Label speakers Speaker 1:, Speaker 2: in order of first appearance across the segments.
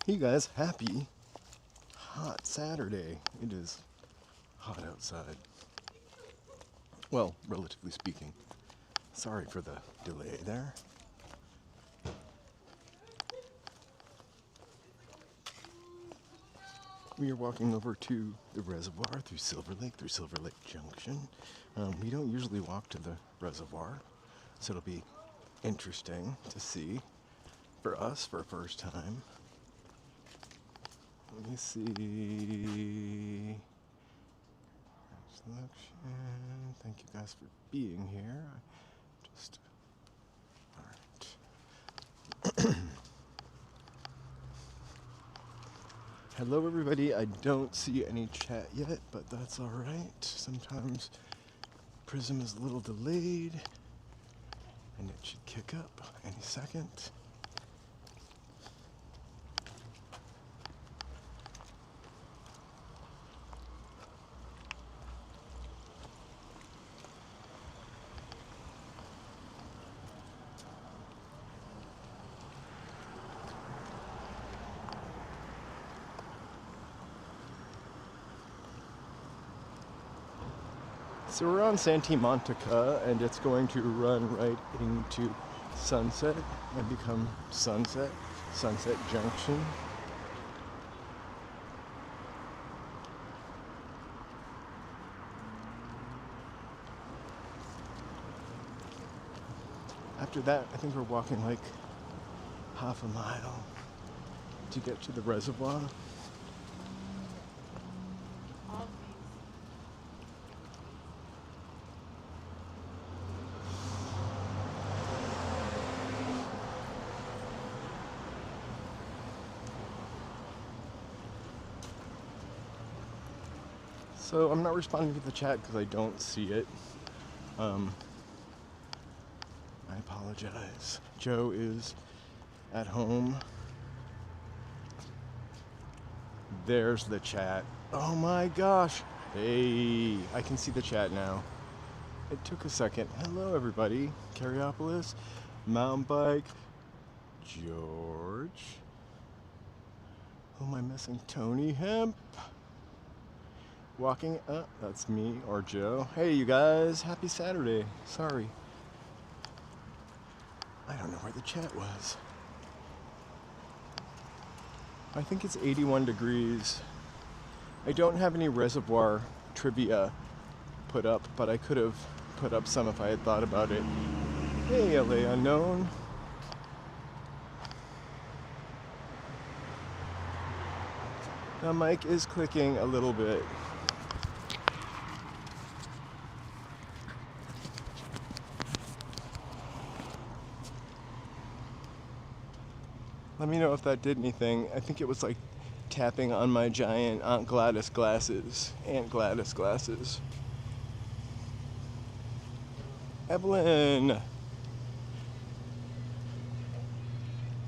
Speaker 1: Hey guys, happy hot Saturday. It is hot outside. Well, relatively speaking. Sorry for the delay there. We are walking over to the reservoir through Silver Lake Junction. We don't usually walk to the reservoir, so it'll be interesting to see for us for a first time. Let me see. Selection. Thank you guys for being here. Just alright. Hello everybody. I don't see any chat yet, but that's alright. Sometimes Prism is a little delayed and it should kick up any second. So we're on Santa Monica, and it's going to run right into Sunset and become Sunset Junction. After that, I think we're walking like half a mile to get to the reservoir. So I'm not responding to the chat because I don't see it. I apologize. Joe is at home. There's the chat. Oh my gosh. Hey, I can see the chat now. It took a second. Hello everybody. Carriopolis, mountain bike, George. Who am I missing? Tony Hemp. Walking up, that's me or Joe. Hey you guys, happy Saturday. Sorry. I don't know where the chat was. I think it's 81 degrees. I don't have any reservoir trivia put up, but I could have put up some if I had thought about it. Hey LA Unknown. The mic is clicking a little bit. Let me know if that did anything. I think it was like tapping on my giant Aunt Gladys glasses. Evelyn!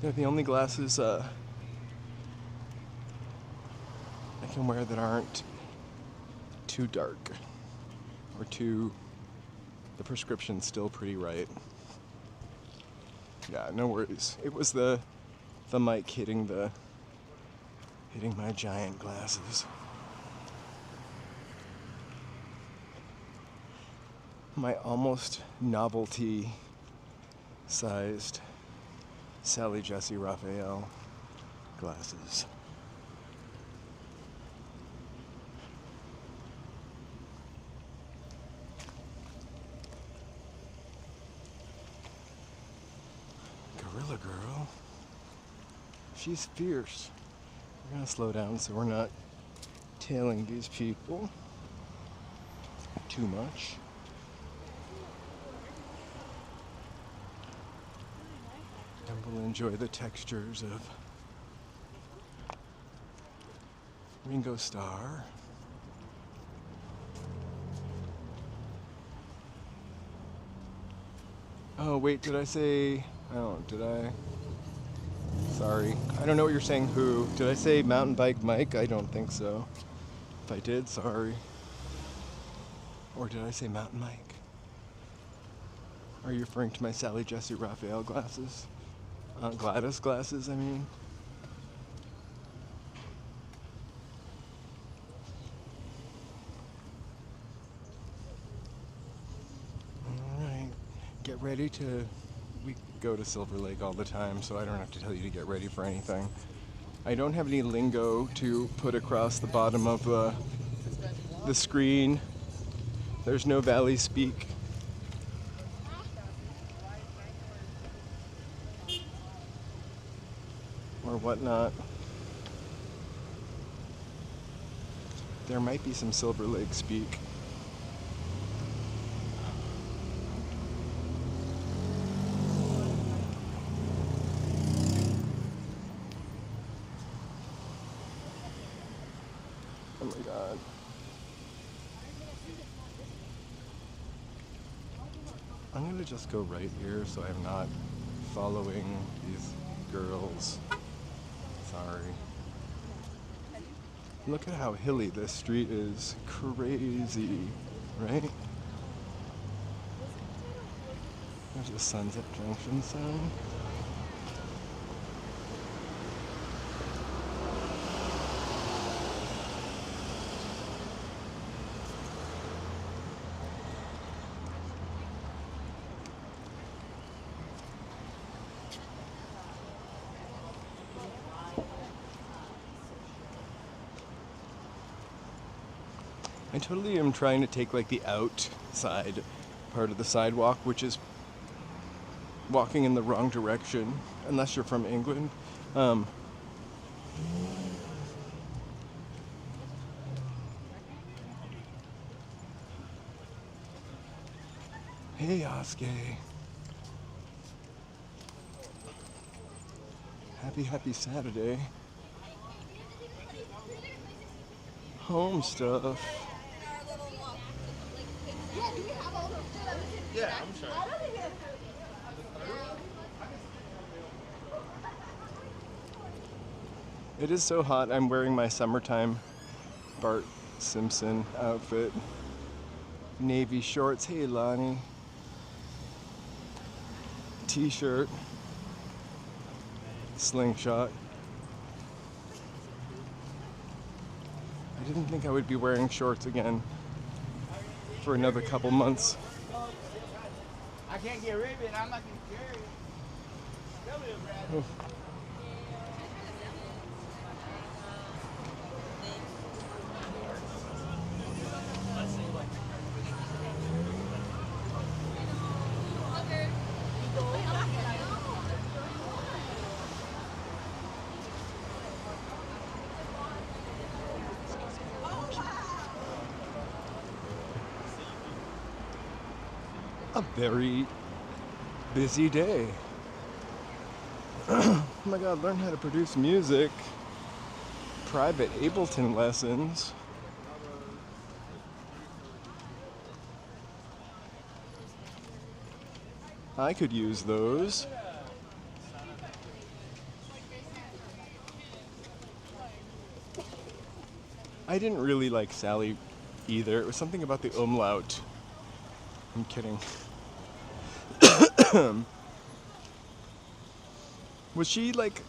Speaker 1: They're the only glasses I can wear that aren't too dark or too... The prescription's still pretty right. Yeah, no worries. It was the mic hitting my giant glasses. My almost novelty sized Sally Jesse Raphael glasses. Gorilla Girl. She's fierce. We're gonna slow down so we're not tailing these people too much. And we'll enjoy the textures of Ringo Starr. Oh wait, did I say... Oh, did I... Sorry. I don't know what you're saying, who. Did I say mountain bike Mike? I don't think so. If I did, sorry. Or did I say mountain Mike? Are you referring to my Sally Jesse Raphael glasses? Gladys glasses, I mean. get ready to... We go to Silver Lake all the time, so I don't have to tell you to get ready for anything. I don't have any lingo to put across the bottom of the screen. There's no Valley Speak. Or whatnot. There might be some Silver Lake Speak. Oh my god. I'm gonna just go right here so I'm not following these girls. Sorry. Look at how hilly this street is. Crazy, right? There's a Sunset Junction sign. I totally am trying to take like the outside part of the sidewalk, which is walking in the wrong direction, unless you're from England. Hey, Oskay. Happy Saturday. Home stuff.
Speaker 2: Yeah, I'm sure.
Speaker 1: It is so hot. I'm wearing my summertime Bart Simpson outfit. Navy shorts. Hey, Lonnie. T-shirt. Slingshot. I didn't think I would be wearing shorts again for another couple months.
Speaker 2: I can't get rid of it. I'm not going to carry it.
Speaker 1: Oh. A very busy day. Oh my god, learn how to produce music. Private Ableton lessons. I could use those. I didn't really like Sally either. It was something about the umlaut. I'm kidding. Was she like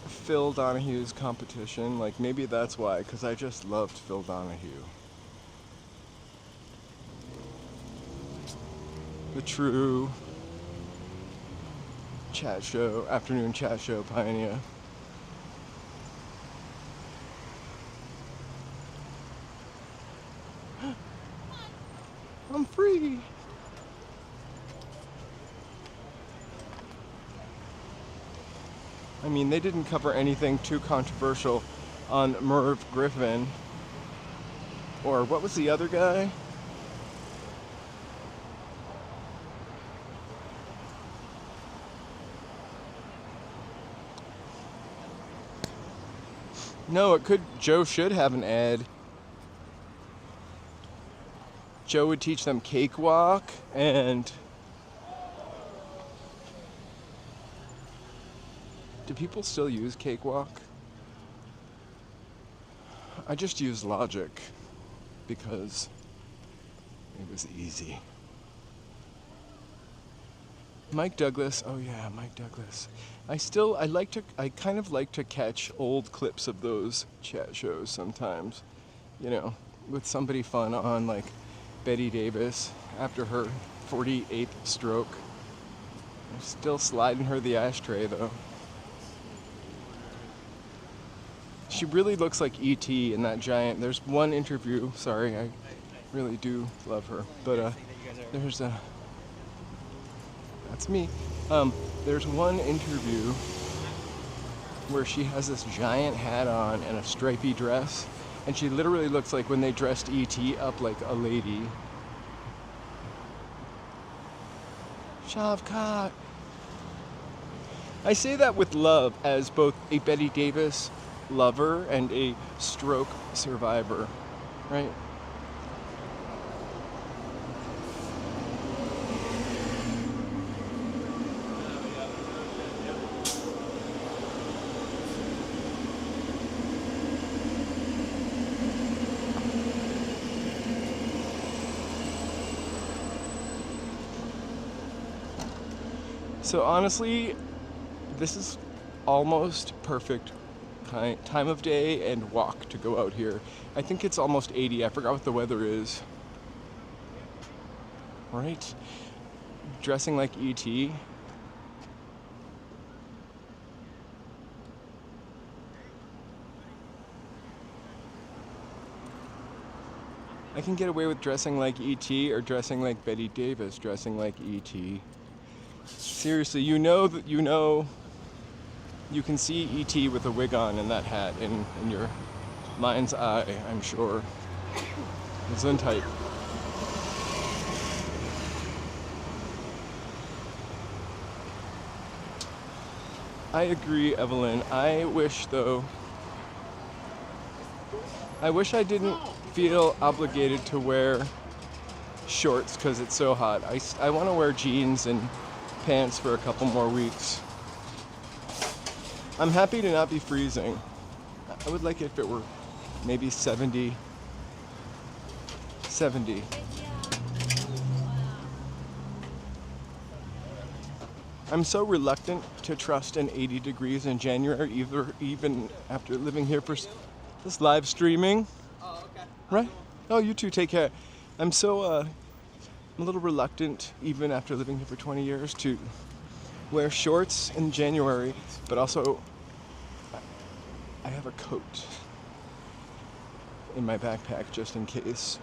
Speaker 1: Phil Donahue's competition? Like maybe that's why, because I just loved Phil Donahue. The true chat show, afternoon chat show pioneer. I'm free. I mean, they didn't cover anything too controversial on Merv Griffin. Or what was the other guy? No, it could. Joe should have an ad. Joe would teach them cakewalk and... Do people still use cakewalk? I just use Logic because it was easy. Mike Douglas, oh yeah, Mike Douglas. I kind of like to catch old clips of those chat shows sometimes, you know, with somebody fun on, like Betty Davis after her 48th stroke. I'm still sliding her the ashtray though. She really looks like E.T. in that giant. There's one interview. Sorry, I really do love her. But there's a. That's me. There's one interview where she has this giant hat on and a stripy dress, and she literally looks like when they dressed E.T. up like a lady. Shavkat. I say that with love as both a Betty Davis lover and a stroke survivor, right? So honestly, this is almost perfect time of day and walk to go out here. I think it's almost 80. I forgot what the weather is. Right? Dressing like E.T. I can get away with dressing like E.T. or dressing like Betty Davis, dressing like E.T. Seriously, you know that you can see E.T. with a wig on and that hat in your mind's eye, I'm sure. Gesundheit. I agree, Evelyn. I wish I didn't feel obligated to wear shorts because it's so hot. I want to wear jeans and pants for a couple more weeks. I'm happy to not be freezing. I would like it if it were maybe 70. I'm so reluctant to trust in 80 degrees in January, even after living here for this live streaming.
Speaker 2: Oh, okay.
Speaker 1: Right? Oh, you too, take care. I'm a little reluctant, even after living here for 20 years, to wear shorts in January, but also I have a coat in my backpack just in case.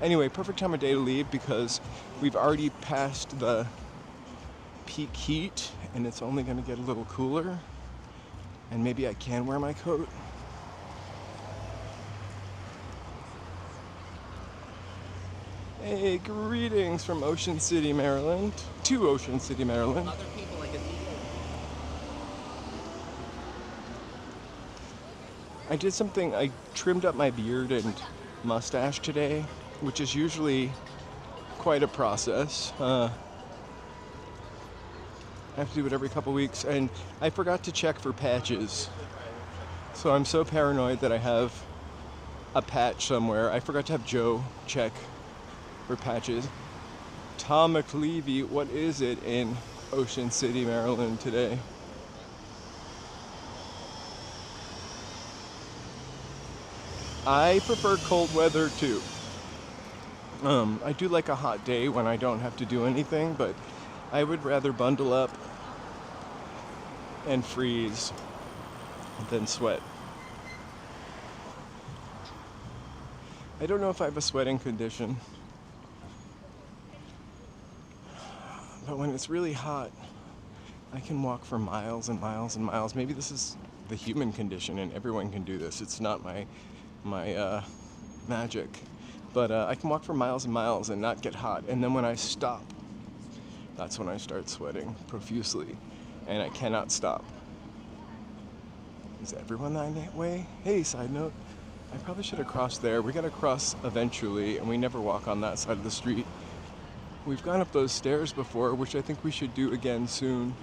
Speaker 1: Anyway, perfect time of day to leave because we've already passed the peak heat and it's only going to get a little cooler, and maybe I can wear my coat. Hey, greetings from Ocean City, Maryland. To Ocean City, Maryland.
Speaker 2: Other people like
Speaker 1: I did something, I trimmed up my beard and mustache today, which is usually quite a process. I have to do it every couple weeks, and I forgot to check for patches. So I'm so paranoid that I have a patch somewhere. I forgot to have Joe check for patches. Tom McLeavy, what is it in Ocean City, Maryland today? I prefer cold weather too. I do like a hot day when I don't have to do anything, but I would rather bundle up and freeze than sweat. I don't know if I have a sweating condition, but when it's really hot, I can walk for miles and miles and miles. Maybe this is the human condition and everyone can do this. It's not my magic. But I can walk for miles and miles and not get hot. And then when I stop, that's when I start sweating profusely. And I cannot stop. Is everyone that way? Hey, side note, I probably should have crossed there. We gotta cross eventually, and we never walk on that side of the street. We've gone up those stairs before, which I think we should do again soon.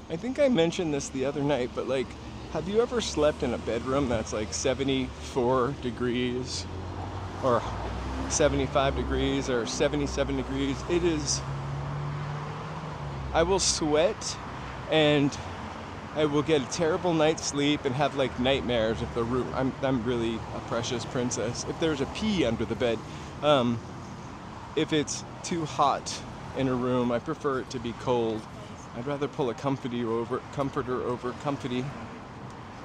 Speaker 1: I think I mentioned this the other night, but like, have you ever slept in a bedroom that's like 74 degrees or 75 degrees or 77 degrees? It is, I will sweat and I will get a terrible night's sleep and have like nightmares if the room. I'm really a precious princess. If there's a pea under the bed, if it's too hot in a room, I prefer it to be cold. I'd rather pull a comforter over comfy.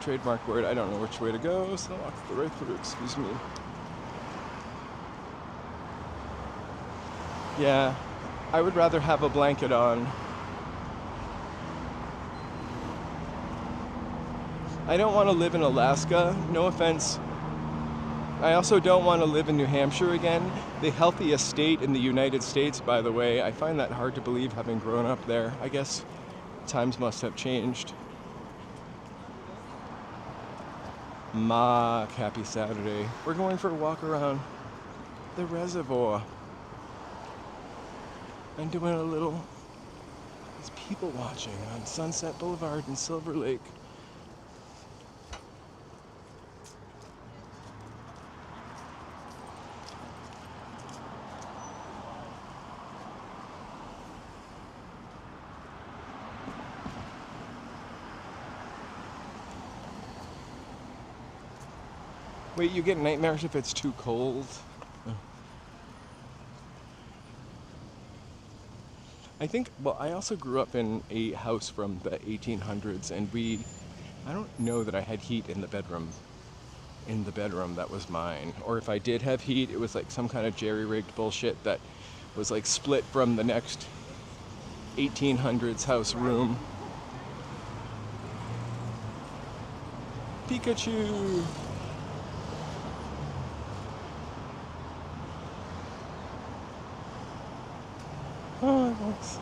Speaker 1: Trademark word. I don't know which way to go, so I'll walk the right through. Excuse me. Yeah, I would rather have a blanket on. I don't want to live in Alaska, no offense. I also don't want to live in New Hampshire again. The healthiest state in the United States, by the way. I find that hard to believe having grown up there. I guess times must have changed. Mark, happy Saturday. We're going for a walk around the reservoir. And doing a little, there's people watching on Sunset Boulevard in Silver Lake. Wait, you get nightmares if it's too cold? I think, well, I also grew up in a house from the 1800s, and I don't know that I had heat in the bedroom. In the bedroom, that was mine. Or if I did have heat, it was like some kind of jerry-rigged bullshit that was like split from the next 1800s house room. Pikachu! Oh, thanks.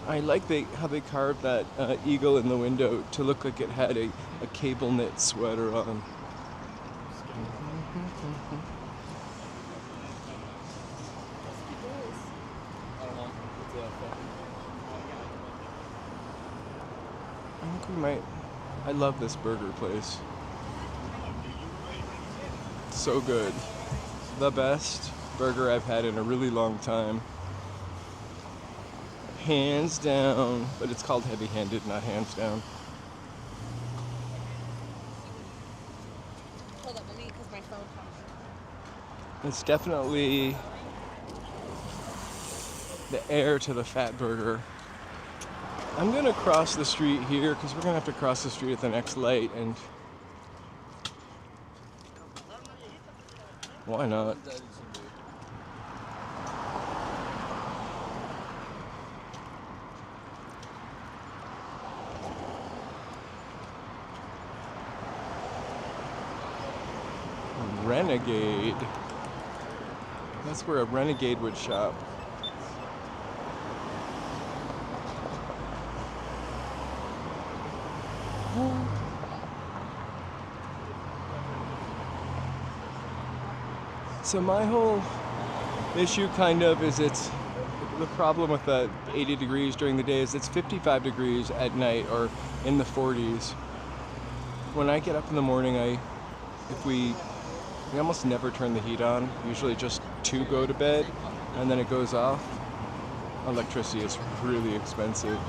Speaker 1: I like how they carved that eagle in the window to look like it had a cable knit sweater on. I think we might. I love this burger place. So good. The best burger I've had in a really long time. Hands down, but it's called heavy-handed, not hands down.
Speaker 3: Hold up, let me, because my phone comes.
Speaker 1: It's definitely the heir to the fat burger. I'm gonna cross the street here because we're gonna have to cross the street at the next light, and why not? Renegade. That's where a renegade would shop. So my whole issue kind of is it's the problem with the 80 degrees during the day is it's 55 degrees at night or in the 40s. When I get up in the morning, we almost never turn the heat on, usually just to go to bed, and then it goes off. Electricity is really expensive.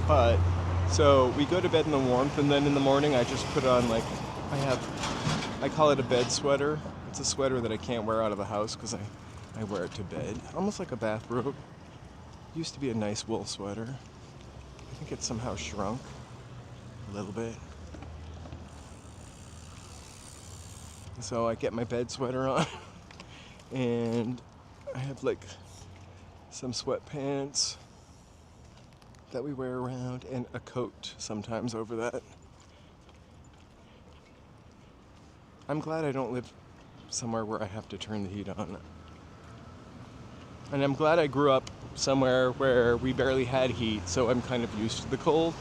Speaker 1: But, so we go to bed in the warmth, and then in the morning I just put on I call it a bed sweater. It's a sweater that I can't wear out of the house because I wear it to bed. Almost like a bathrobe. Used to be a nice wool sweater. I think it's somehow shrunk a little bit. So I get my bed sweater on and I have some sweatpants that we wear around and a coat sometimes over that. I'm glad I don't live somewhere where I have to turn the heat on. And I'm glad I grew up somewhere where we barely had heat, so I'm kind of used to the cold.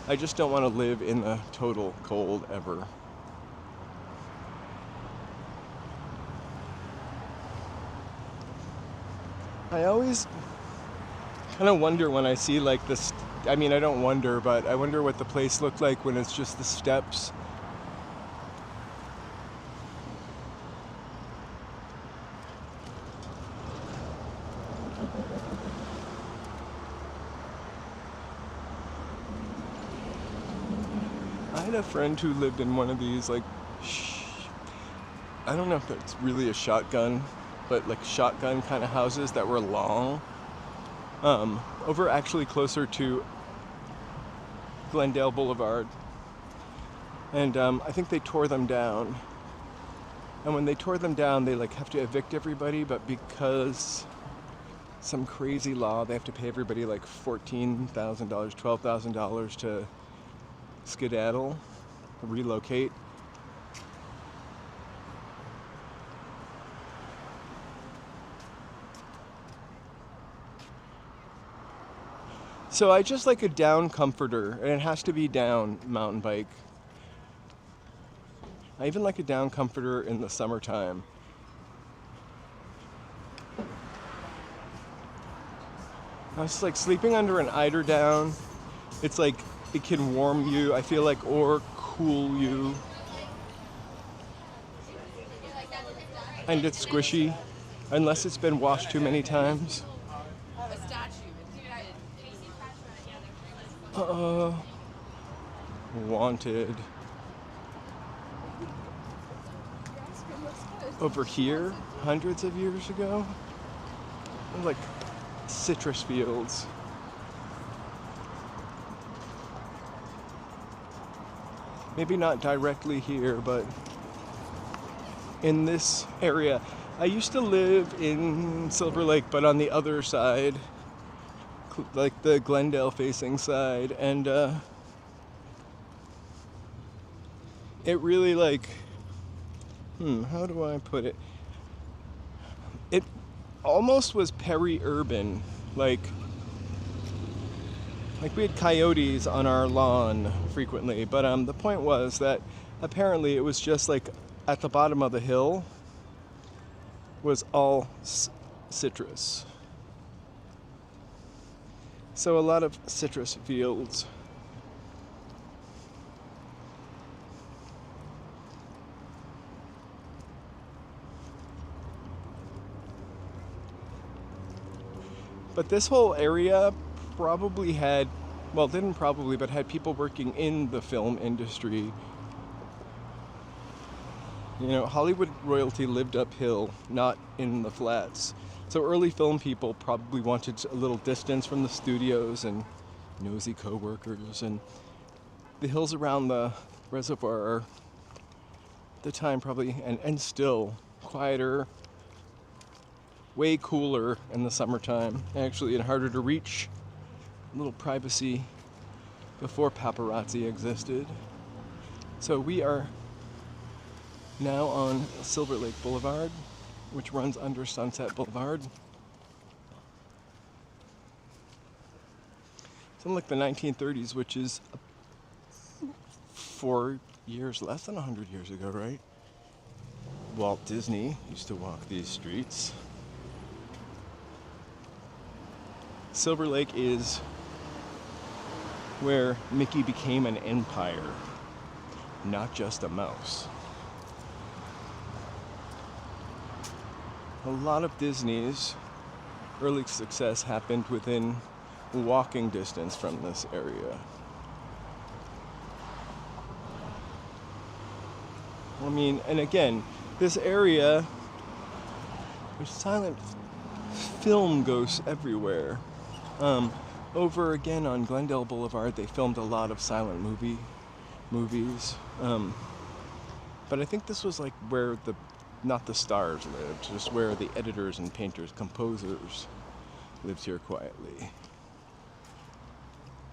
Speaker 1: I just don't want to live in the total cold ever. I always kind of wonder when I see this, I mean, I don't wonder, but I wonder what the place looked like when it's just the steps. had a friend who lived in one of these, like, I don't know if it's really a shotgun, but like shotgun kind of houses that were long. Over actually closer to Glendale Boulevard. And I think they tore them down. And when they tore them down, they like have to evict everybody, but because some crazy law, they have to pay everybody like $14,000, $12,000 to skedaddle, relocate. So I just like a down comforter, and it has to be down mountain bike. I even like a down comforter in the summertime. I was like sleeping under an eider down. It's like it can warm you, I feel like, or cool you. And it's squishy, unless it's been washed too many times. Wanted. Over here, hundreds of years ago, like citrus fields. Maybe not directly here, but in this area. I used to live in Silver Lake, but on the other side, like the Glendale facing side, and it really like, how do I put it? It almost was peri-urban, like we had coyotes on our lawn frequently, but the point was that apparently it was just like at the bottom of the hill was all citrus. So a lot of citrus fields. But this whole area probably had, well, didn't probably, but had people working in the film industry. You know, Hollywood royalty lived uphill, not in the flats. So early film people probably wanted a little distance from the studios and nosy co-workers, and the hills around the reservoir are, at the time probably, and still, quieter, way cooler in the summertime, actually, and harder to reach. A little privacy before paparazzi existed. So we are now on Silver Lake Boulevard, which runs under Sunset Boulevard. It's in like the 1930s, which is 4 years, less than 100 years ago, right? Walt Disney used to walk these streets. Silver Lake is where Mickey became an empire, not just a mouse. A lot of Disney's early success happened within walking distance from this area. I mean, and again, this area, there's silent film ghosts everywhere. Over again on Glendale Boulevard, they filmed a lot of silent movies. But I think this was like where not the stars lived, just where the editors and painters, composers lived here quietly.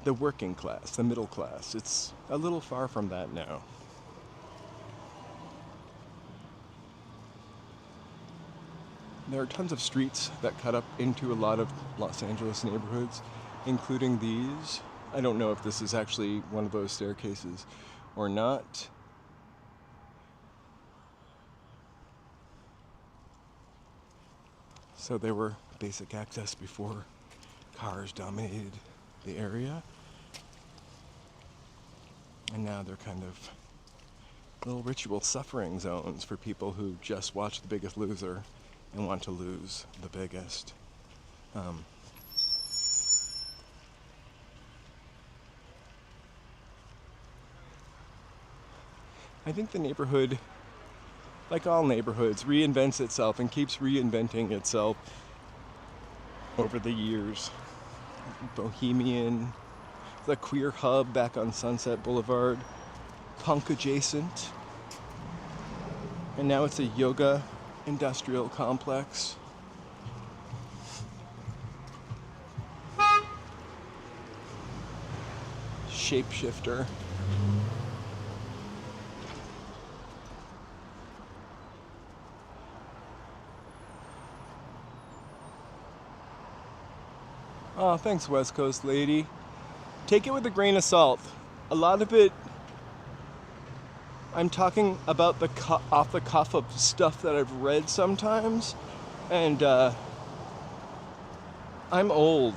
Speaker 1: The working class, the middle class, it's a little far from that now. There are tons of streets that cut up into a lot of Los Angeles neighborhoods, including these. I don't know if this is actually one of those staircases or not. So there were basic access before cars dominated the area. And now they're kind of little ritual suffering zones for people who just watch The Biggest Loser and want to lose the biggest. I think the neighborhood, like all neighborhoods, reinvents itself and keeps reinventing itself over the years. Bohemian, the queer hub back on Sunset Boulevard, punk adjacent, and now it's a yoga industrial complex. Shapeshifter. Oh, thanks, West Coast lady. Take it with a grain of salt. A lot of it, I'm talking about the off the cuff of stuff that I've read sometimes, and I'm old.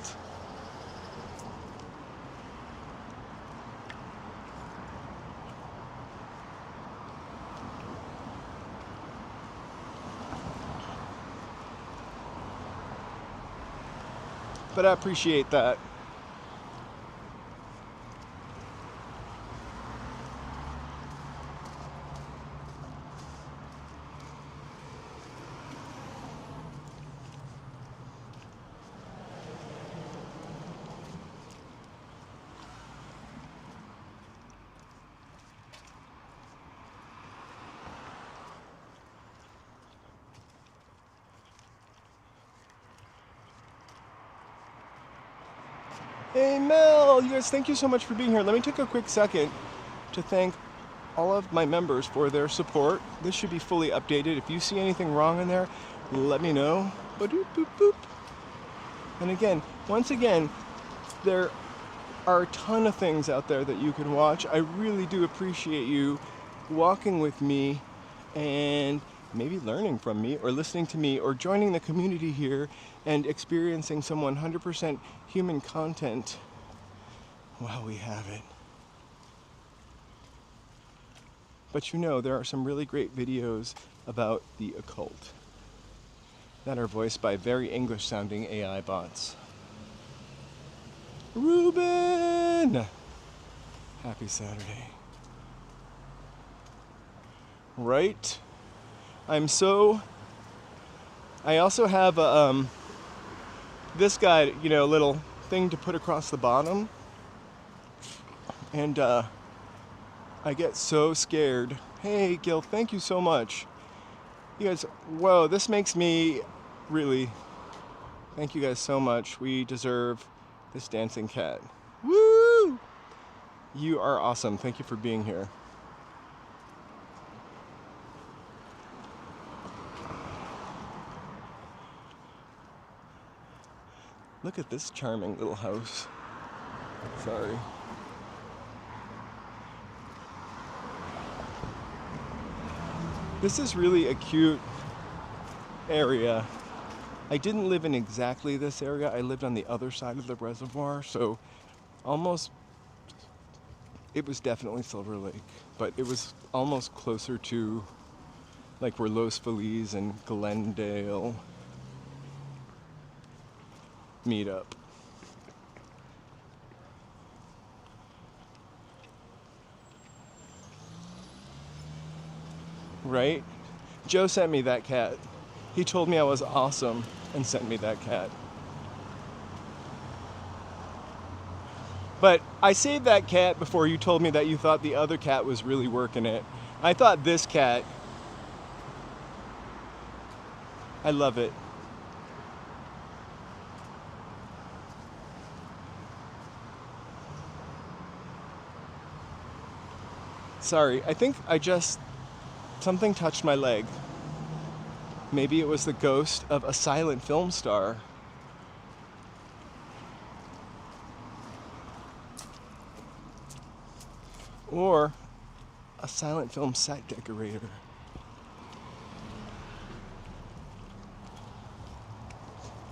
Speaker 1: But I appreciate that. Hey Mel, you guys, thank you so much for being here. Let me take a quick second to thank all of my members for their support. This should be fully updated. If you see anything wrong in there, let me know. Ba-doop, boop, boop. And again, once again, there are a ton of things out there that you can watch. I really do appreciate you walking with me and maybe learning from me or listening to me or joining the community here and experiencing some 100% human content while we have it. But you know, there are some really great videos about the occult that are voiced by very English-sounding AI bots. Ruben! Happy Saturday. Right? I also have this guy, you know, little thing to put across the bottom. And I get so scared. Hey, Gil, thank you so much. You guys, whoa, this makes me really, thank you guys so much. We deserve this dancing cat. Woo! You are awesome. Thank you for being here. Look at this charming little house. Sorry. This is really a cute area. I didn't live in exactly this area. I lived on the other side of the reservoir, so almost, it was definitely Silver Lake, but it was almost closer to like where Los Feliz and Glendale meet up. Right? Joe sent me that cat. He told me I was awesome and sent me that cat. But I saved that cat before you told me that you thought the other cat was really working it. I thought this cat, I love it. Sorry, I think something touched my leg. Maybe it was the ghost of a silent film star. Or a silent film set decorator.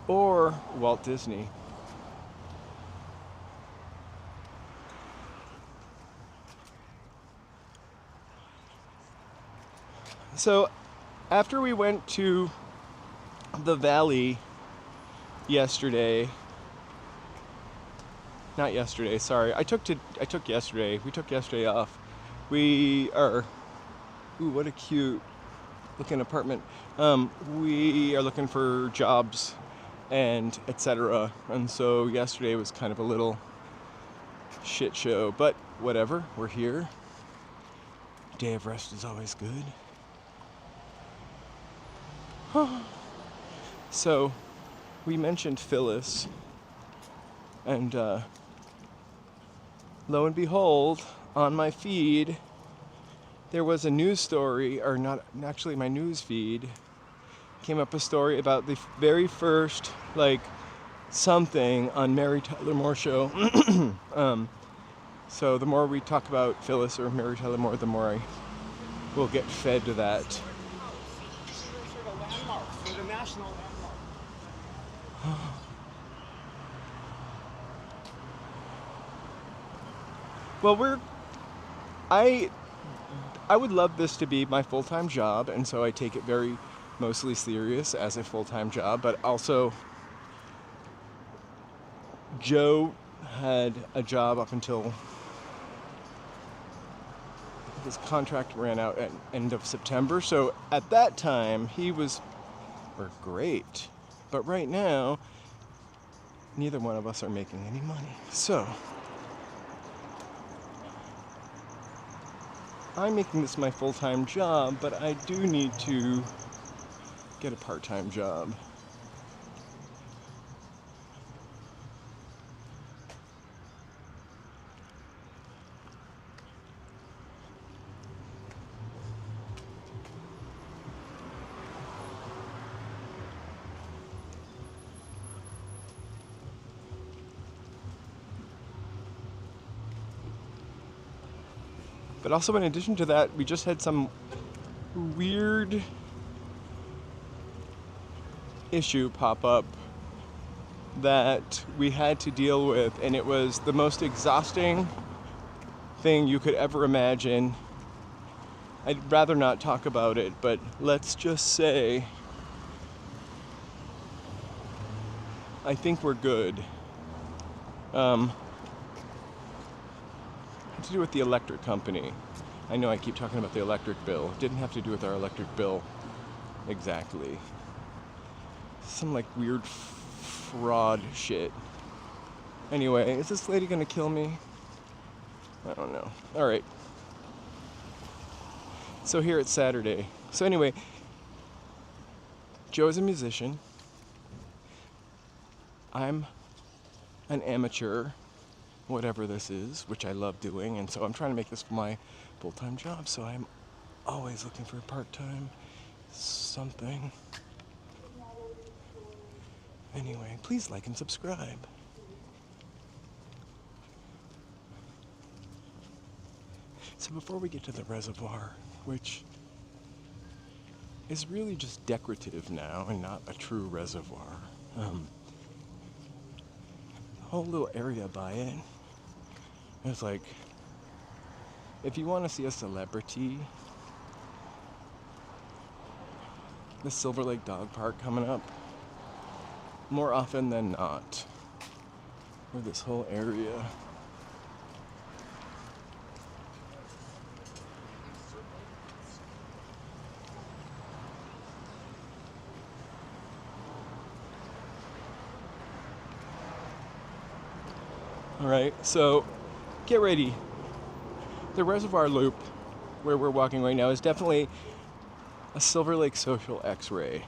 Speaker 1: Or Walt Disney. So after we went to the valley yesterday, not yesterday, sorry. We took yesterday off. We are Ooh, what a cute looking apartment. We are looking for jobs and etc. And so yesterday was kind of a little shit show, but whatever, we're here. Day of rest is always good. So, we mentioned Phyllis, and lo and behold, on my feed, there was a news story, or not actually my news feed, came up a story about the very first, like, something on Mary Tyler Moore show. So the more we talk about Phyllis or Mary Tyler Moore, the more I will get fed to that.
Speaker 2: These are the landmarks. They're the national landmarks.
Speaker 1: Well, I would love this to be my full-time job, and so I take it very mostly serious as a full-time job, but also Joe had a job up until his contract ran out at end of September, so at that time we're great. But right now, neither one of us are making any money. So I'm making this my full-time job, but I do need to get a part-time job. But also in addition to that, we just had some weird issue pop up that we had to deal with, and it was the most exhausting thing you could ever imagine. I'd rather not talk about it, but let's just say I think we're good. To do with the electric company. I know I keep talking about the electric bill. It didn't have to do with our electric bill exactly. Some like weird fraud shit. Anyway, is this lady gonna kill me? I don't know. Alright. So here it's Saturday. So anyway, Joe's a musician. I'm an amateur, whatever this is, which I love doing, and so I'm trying to make this my full-time job, so I'm always looking for a part-time something. Anyway, please like and subscribe. So before we get to the reservoir, which is really just decorative now and not a true reservoir, the whole little area by it, it's like, if you want to see a celebrity, the Silver Lake Dog Park coming up, more often than not, or this whole area. Alright, so get ready. The Reservoir Loop, where we're walking right now, is definitely a Silver Lake social X-ray.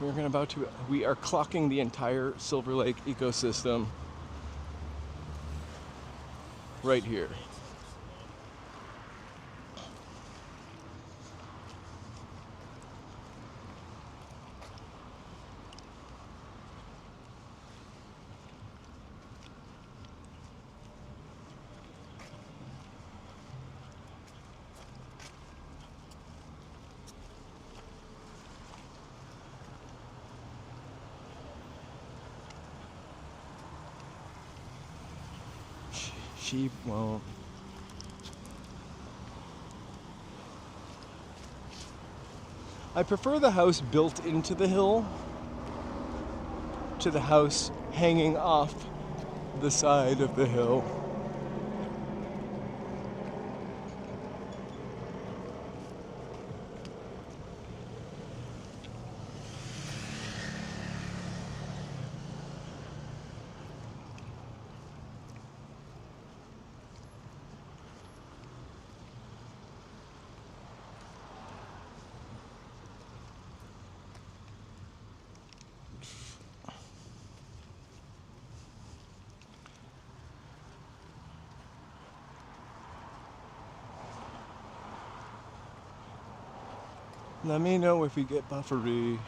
Speaker 1: We are clocking the entire Silver Lake ecosystem right here. She won't. I prefer the house built into the hill to the house hanging off the side of the hill. Let me know if we get buffery.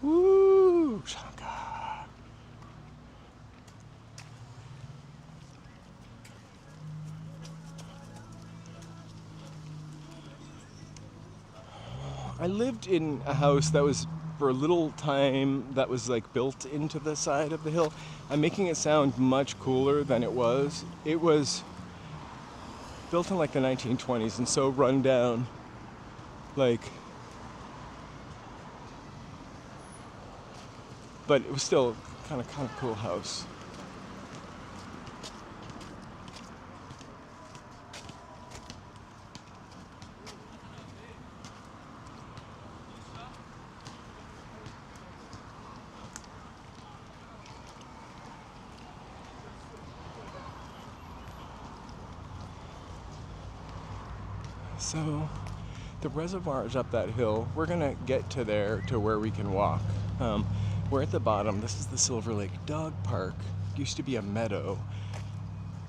Speaker 1: Woo! Shaka. I lived in a house that was for a little time that was like built into the side of the hill. I'm making it sound much cooler than it was. It was built in like the 1920s and so run down, like, but it was still kind of cool house. So the reservoir is up that hill. We're gonna get to there to where we can walk. We're at the bottom. This is the Silver Lake Dog Park. Used to be a meadow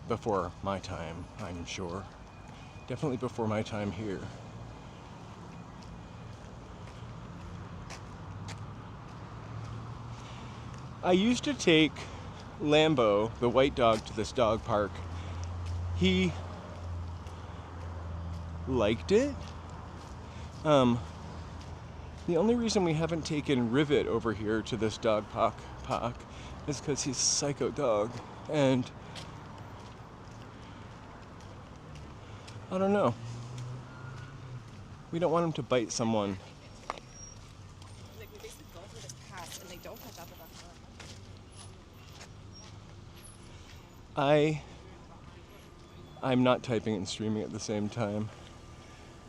Speaker 1: before my time, I'm sure. Definitely before my time here. I used to take Lambo, the white dog, to this dog park. He liked it. The only reason we haven't taken Rivet over here to this dog park is because he's a psycho dog, and I don't know. We don't want him to bite someone.
Speaker 3: Like, we basically go through this pass and they don't catch up with us.
Speaker 1: I'm not typing and streaming at the same time.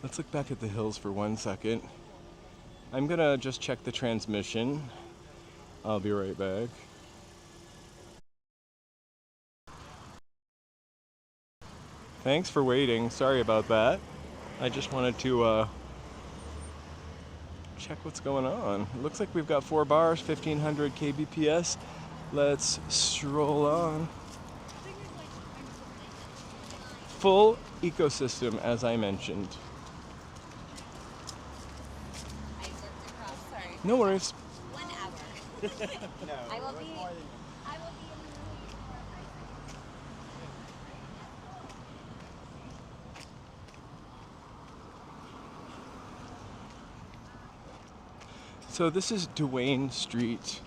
Speaker 1: Let's look back at the hills for 1 second. I'm gonna just check the transmission. I'll be right back. Thanks for waiting. Sorry about that. I just wanted to check what's going on. It looks like we've got 4 bars, 1500 kbps. Let's stroll on. Full ecosystem, as I mentioned.
Speaker 3: Sorry.
Speaker 1: No worries.
Speaker 3: 1 hour.
Speaker 2: No,
Speaker 3: I will
Speaker 2: it was
Speaker 3: be-
Speaker 2: more than
Speaker 3: I will be in the room.
Speaker 1: So this is Duane Street.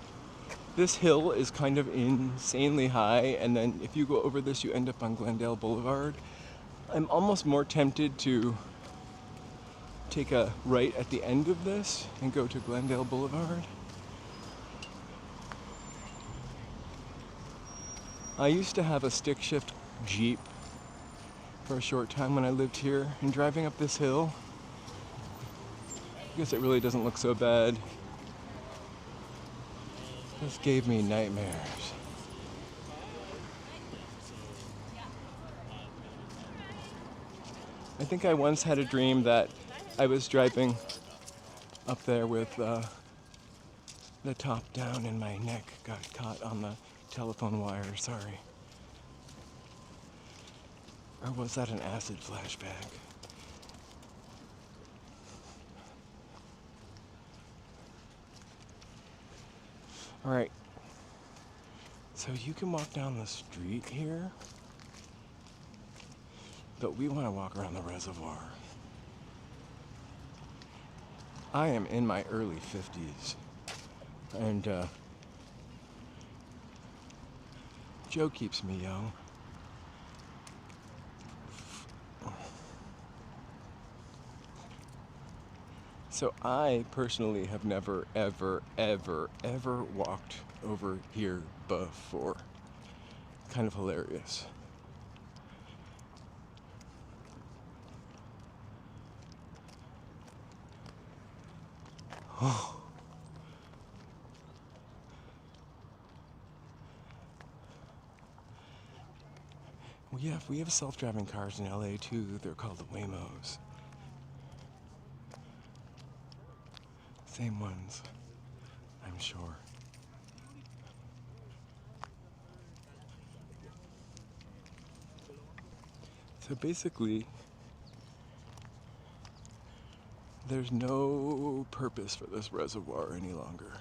Speaker 1: This hill is kind of insanely high, and then if you go over this, you end up on Glendale Boulevard. I'm almost more tempted to take a right at the end of this and go to Glendale Boulevard. I used to have a stick shift Jeep for a short time when I lived here, and driving up this hill, I guess it really doesn't look so bad. This gave me nightmares. I think I once had a dream that I was driving up there with the top down and my neck got caught on the telephone wire, sorry. Or was that an acid flashback? All right, so you can walk down the street here, but we want to walk around the reservoir. I am in my early 50s, and Joe keeps me young. So I personally have never, ever, ever, ever walked over here before. Kind of hilarious. We have self-driving cars in LA too. They're called the Waymos. Same ones, I'm sure. So basically, there's no purpose for this reservoir any longer.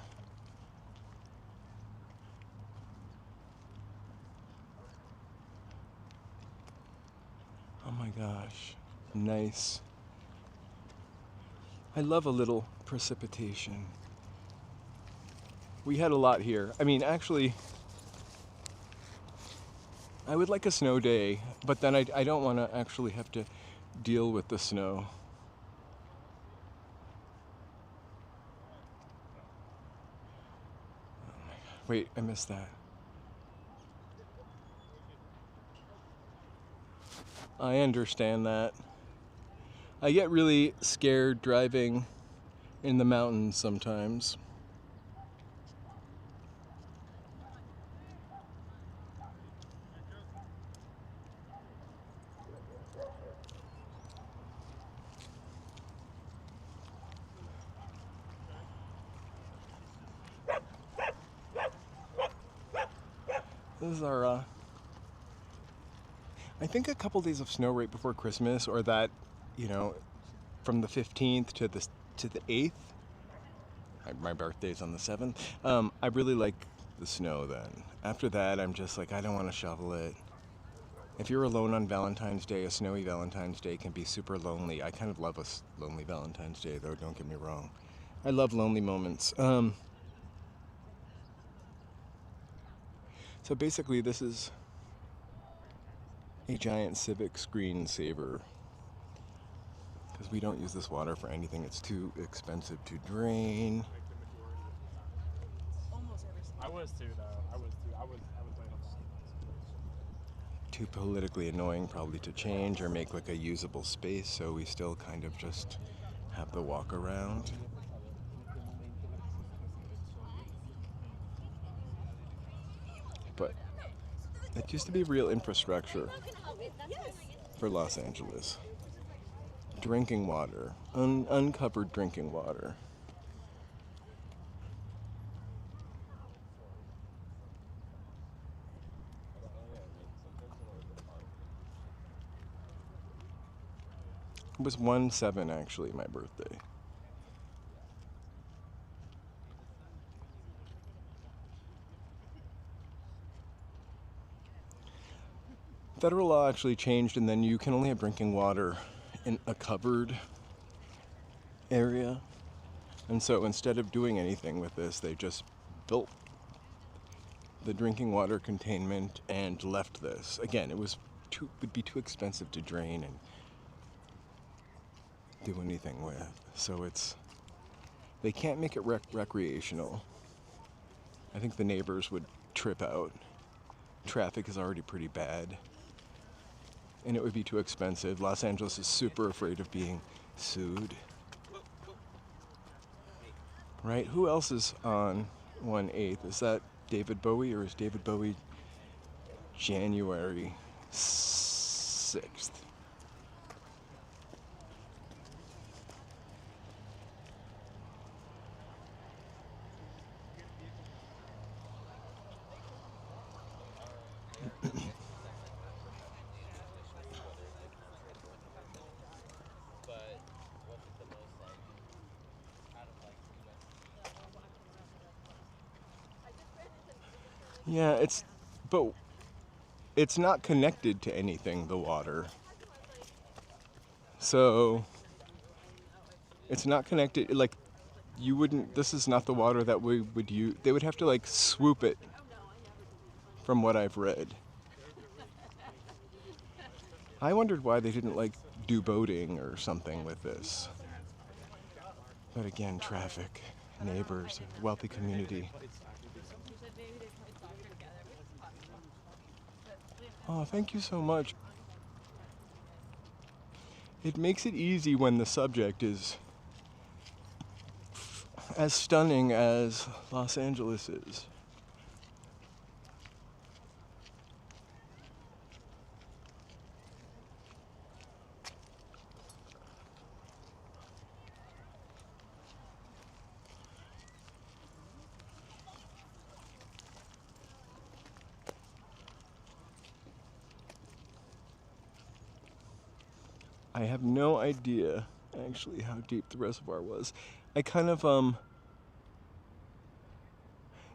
Speaker 1: Oh my gosh, nice. I love a little precipitation. We had a lot here. I mean, actually, I would like a snow day, but then I don't want to actually have to deal with the snow. Oh my God. Wait, I missed that. I understand that. I get really scared driving in the mountains sometimes. This is our, I think a couple days of snow right before Christmas, or that, from the 15th to the 8th. My birthday's on the 7th. I really like the snow then. After that, I'm just like, I don't want to shovel it. If you're alone on Valentine's Day, a snowy Valentine's Day can be super lonely. I kind of love a lonely Valentine's Day, though, don't get me wrong. I love lonely moments. So basically, this is a giant civic screensaver, because we don't use this water for anything. It's too expensive to drain.
Speaker 3: Almost every single
Speaker 4: I was too, though. I was waiting on that.
Speaker 1: Too politically annoying probably to change or make like a usable space, so we still kind of just have the walk around. But it used to be real infrastructure for Los Angeles. Drinking water, uncovered drinking water. It was 1/7 actually, my birthday. Federal law actually changed, and then you can only have drinking water in a covered area. And so instead of doing anything with this, they just built the drinking water containment and left this. Again, would be too expensive to drain and do anything with. So they can't make it recreational. I think the neighbors would trip out. Traffic is already pretty bad. And it would be too expensive. Los Angeles is super afraid of being sued. Right? Who else is on 1/8? Is that David Bowie, or is David Bowie January 6th? Yeah, but it's not connected to anything, the water. So it's not connected, like this is not the water that we would use. They would have to like swoop it, from what I've read. I wondered why they didn't like do boating or something with this. But again, traffic, neighbors, wealthy community. Oh, thank you so much. It makes it easy when the subject is, as stunning as Los Angeles is. I have no idea actually how deep the reservoir was. I kind of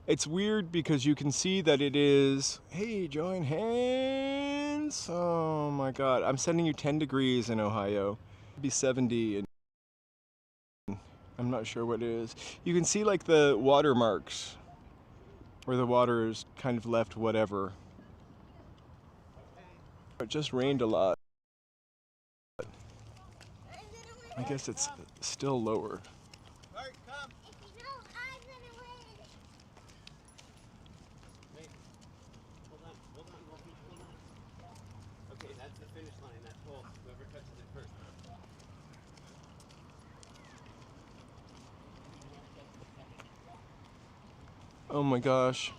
Speaker 1: it's weird because you can see that it is, hey, join hands. Oh my god, I'm sending you 10 degrees in Ohio. It'd be 70 and I'm not sure what it is. You can see like the watermarks where the water is kind of left whatever. It just rained a lot. I guess it's still lower.
Speaker 2: Bart, come. Hold on. Okay, that's the finish line. That's full. Whoever touches it first.
Speaker 1: Oh my gosh.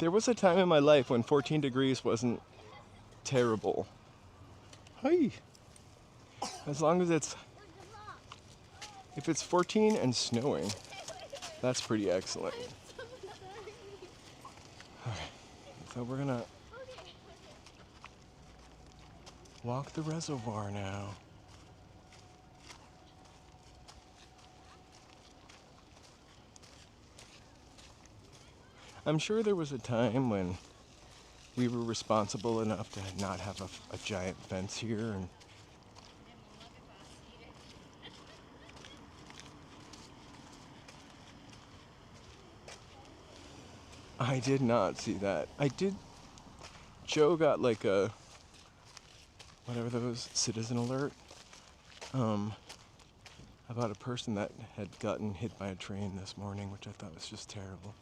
Speaker 1: There was a time in my life when 14 degrees wasn't terrible. Hi. As long as if it's 14 and snowing, that's pretty excellent. Okay, so we're gonna walk the reservoir now. I'm sure there was a time when we were responsible enough to not have a giant fence here, and I did not see that. I did. Joe got like a whatever those citizen alert about a person that had gotten hit by a train this morning, which I thought was just terrible.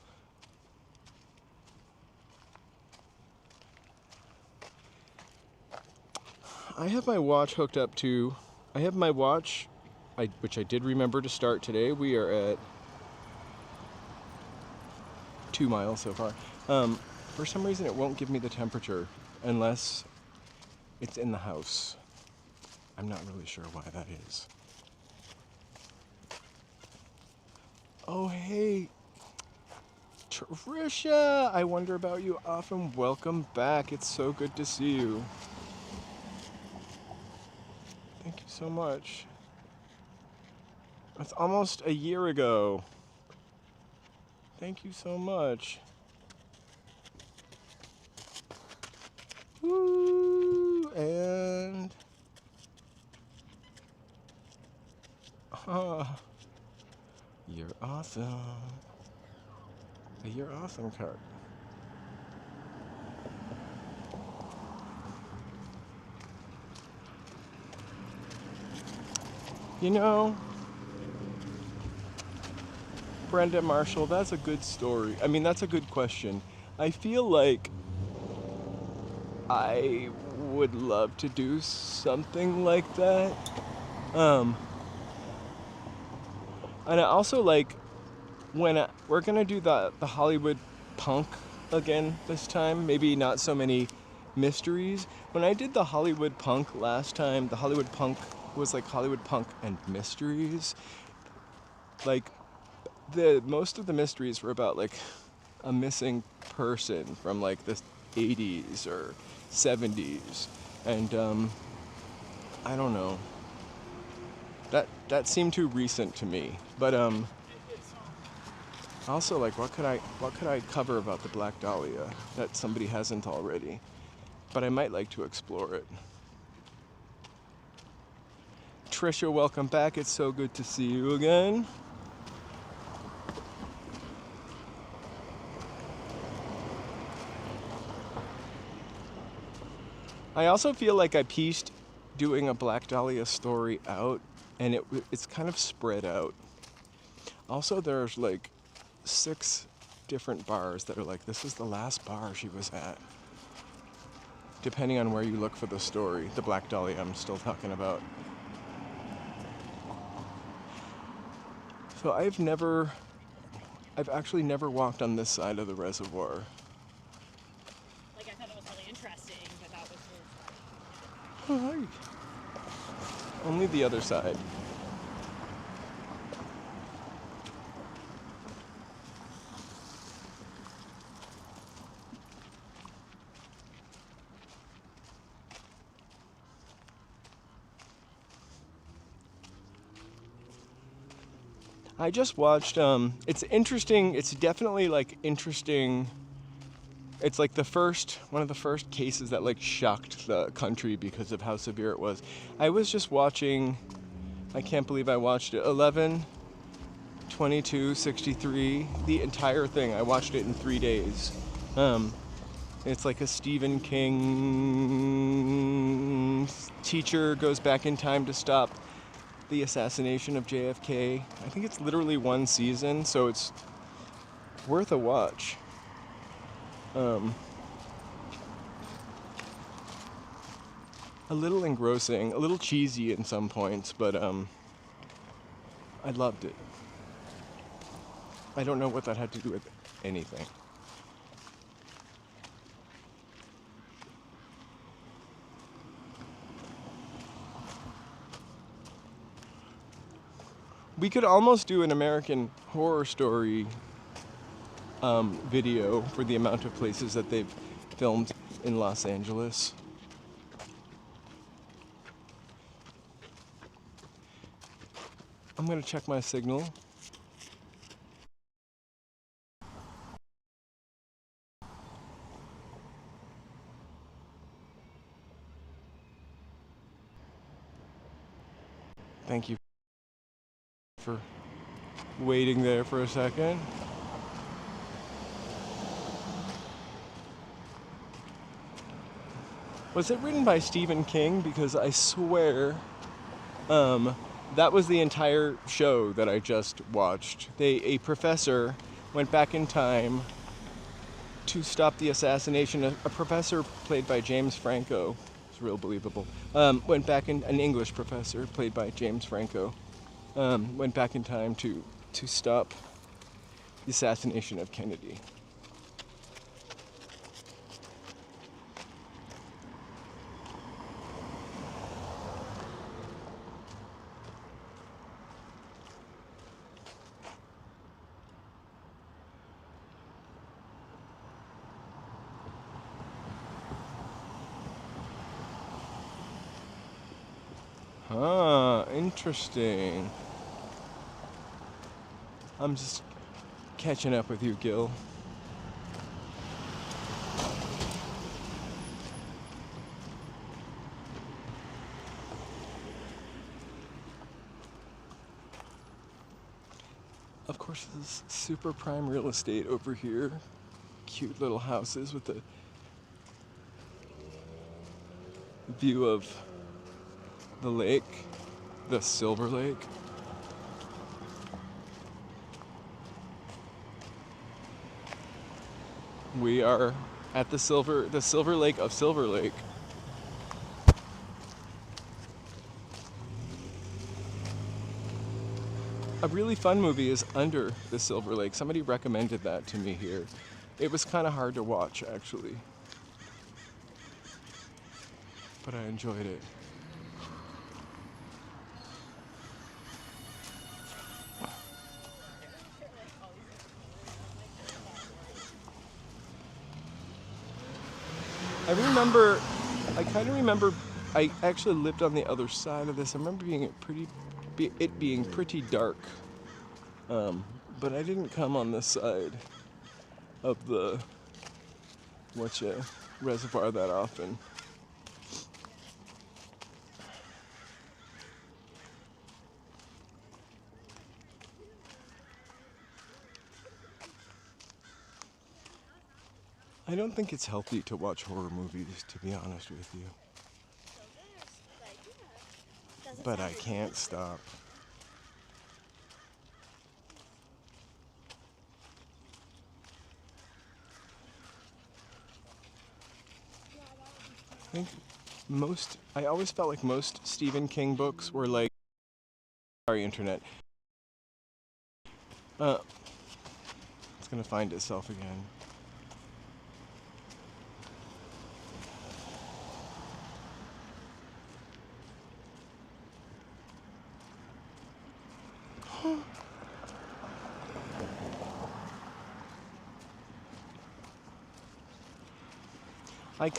Speaker 1: I have my watch hooked up to. I have my watch, which I did remember to start today. We are at 2 miles so far. For some reason, it won't give me the temperature unless it's in the house. I'm not really sure why that is. Oh, hey, Trisha! I wonder about you often. Welcome back. It's so good to see you. Thank you so much. That's almost a year ago. Thank you so much. Woo! And you're awesome. You're awesome, Kurt. You know, Brenda Marshall, that's a good story. I mean, that's a good question. I feel like I would love to do something like that. And I also like when we're gonna do the Hollywood punk again this time. Maybe not so many mysteries. When I did the Hollywood punk last time, the Hollywood punk was like Hollywood punk and mysteries. Like most of the mysteries were about like a missing person from like the 80s or 70s, and I don't know. That seemed too recent to me. But also, like, what could I cover about the Black Dahlia that somebody hasn't already? But I might like to explore it. Trisha, welcome back. It's so good to see you again. I also feel like I pieced doing a Black Dahlia story out, and it's kind of spread out. Also, there's like 6 different bars that are like, this is the last bar she was at. Depending on where you look for the story, the Black Dahlia I'm still talking about. So I've actually never walked on this side of the reservoir.
Speaker 3: Like, I thought it was really interesting, but that was
Speaker 1: Oh,
Speaker 3: really
Speaker 1: hi. Only the other side. I just watched, it's interesting, it's definitely like interesting. It's like one of the first cases that like shocked the country because of how severe it was. I was just watching, I can't believe I watched it, 11/22/63, the entire thing. I watched it in 3 days. It's like a Stephen King teacher goes back in time to stop the assassination of JFK. I think it's literally one season, so it's worth a watch. A little engrossing, a little cheesy in some points, but I loved it. I don't know what that had to do with anything. We could almost do an American Horror Story video for the amount of places that they've filmed in Los Angeles. I'm gonna check my signal. Thank you for waiting there for a second. Was it written by Stephen King? Because I swear that was the entire show that I just watched. A professor went back in time to stop the assassination. A professor played by James Franco. It's real believable. Went back in, an English professor played by James Franco. Went back in time to stop the assassination of Kennedy. Ah, interesting. I'm just catching up with you, Gil. Of course, this is super prime real estate over here. Cute little houses with a view of the lake, the Silver Lake. We are at the Silver Lake of Silver Lake. A really fun movie is Under the Silver Lake. Somebody recommended that to me here. It was kind of hard to watch, actually, but I enjoyed it. I kind of remember, I actually lived on the other side of this. I remember it being pretty dark, but I didn't come on this side of the reservoir that often. I don't think it's healthy to watch horror movies, to be honest with you. But I can't stop. I always felt like most Stephen King books were like, sorry, internet. It's gonna find itself again. I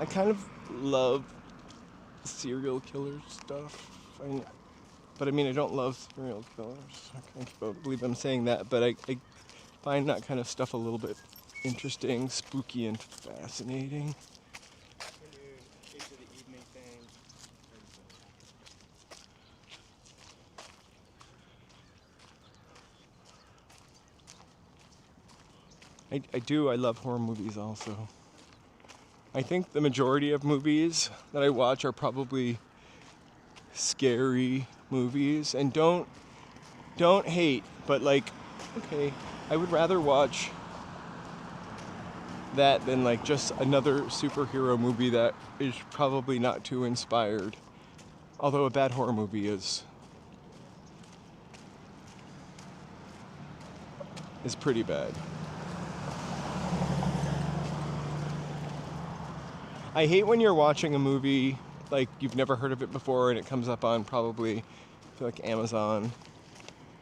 Speaker 1: kind of love serial killer stuff. But I mean, I don't love serial killers. I can't believe I'm saying that, but I find that kind of stuff a little bit interesting, spooky, and fascinating.
Speaker 4: Into the evening thing.
Speaker 1: I love horror movies also. I think the majority of movies that I watch are probably scary movies, and don't hate, but like, okay, I would rather watch that than like just another superhero movie that is probably not too inspired. Although a bad horror movie is pretty bad. I hate when you're watching a movie like you've never heard of it before and it comes up on probably, I feel like Amazon.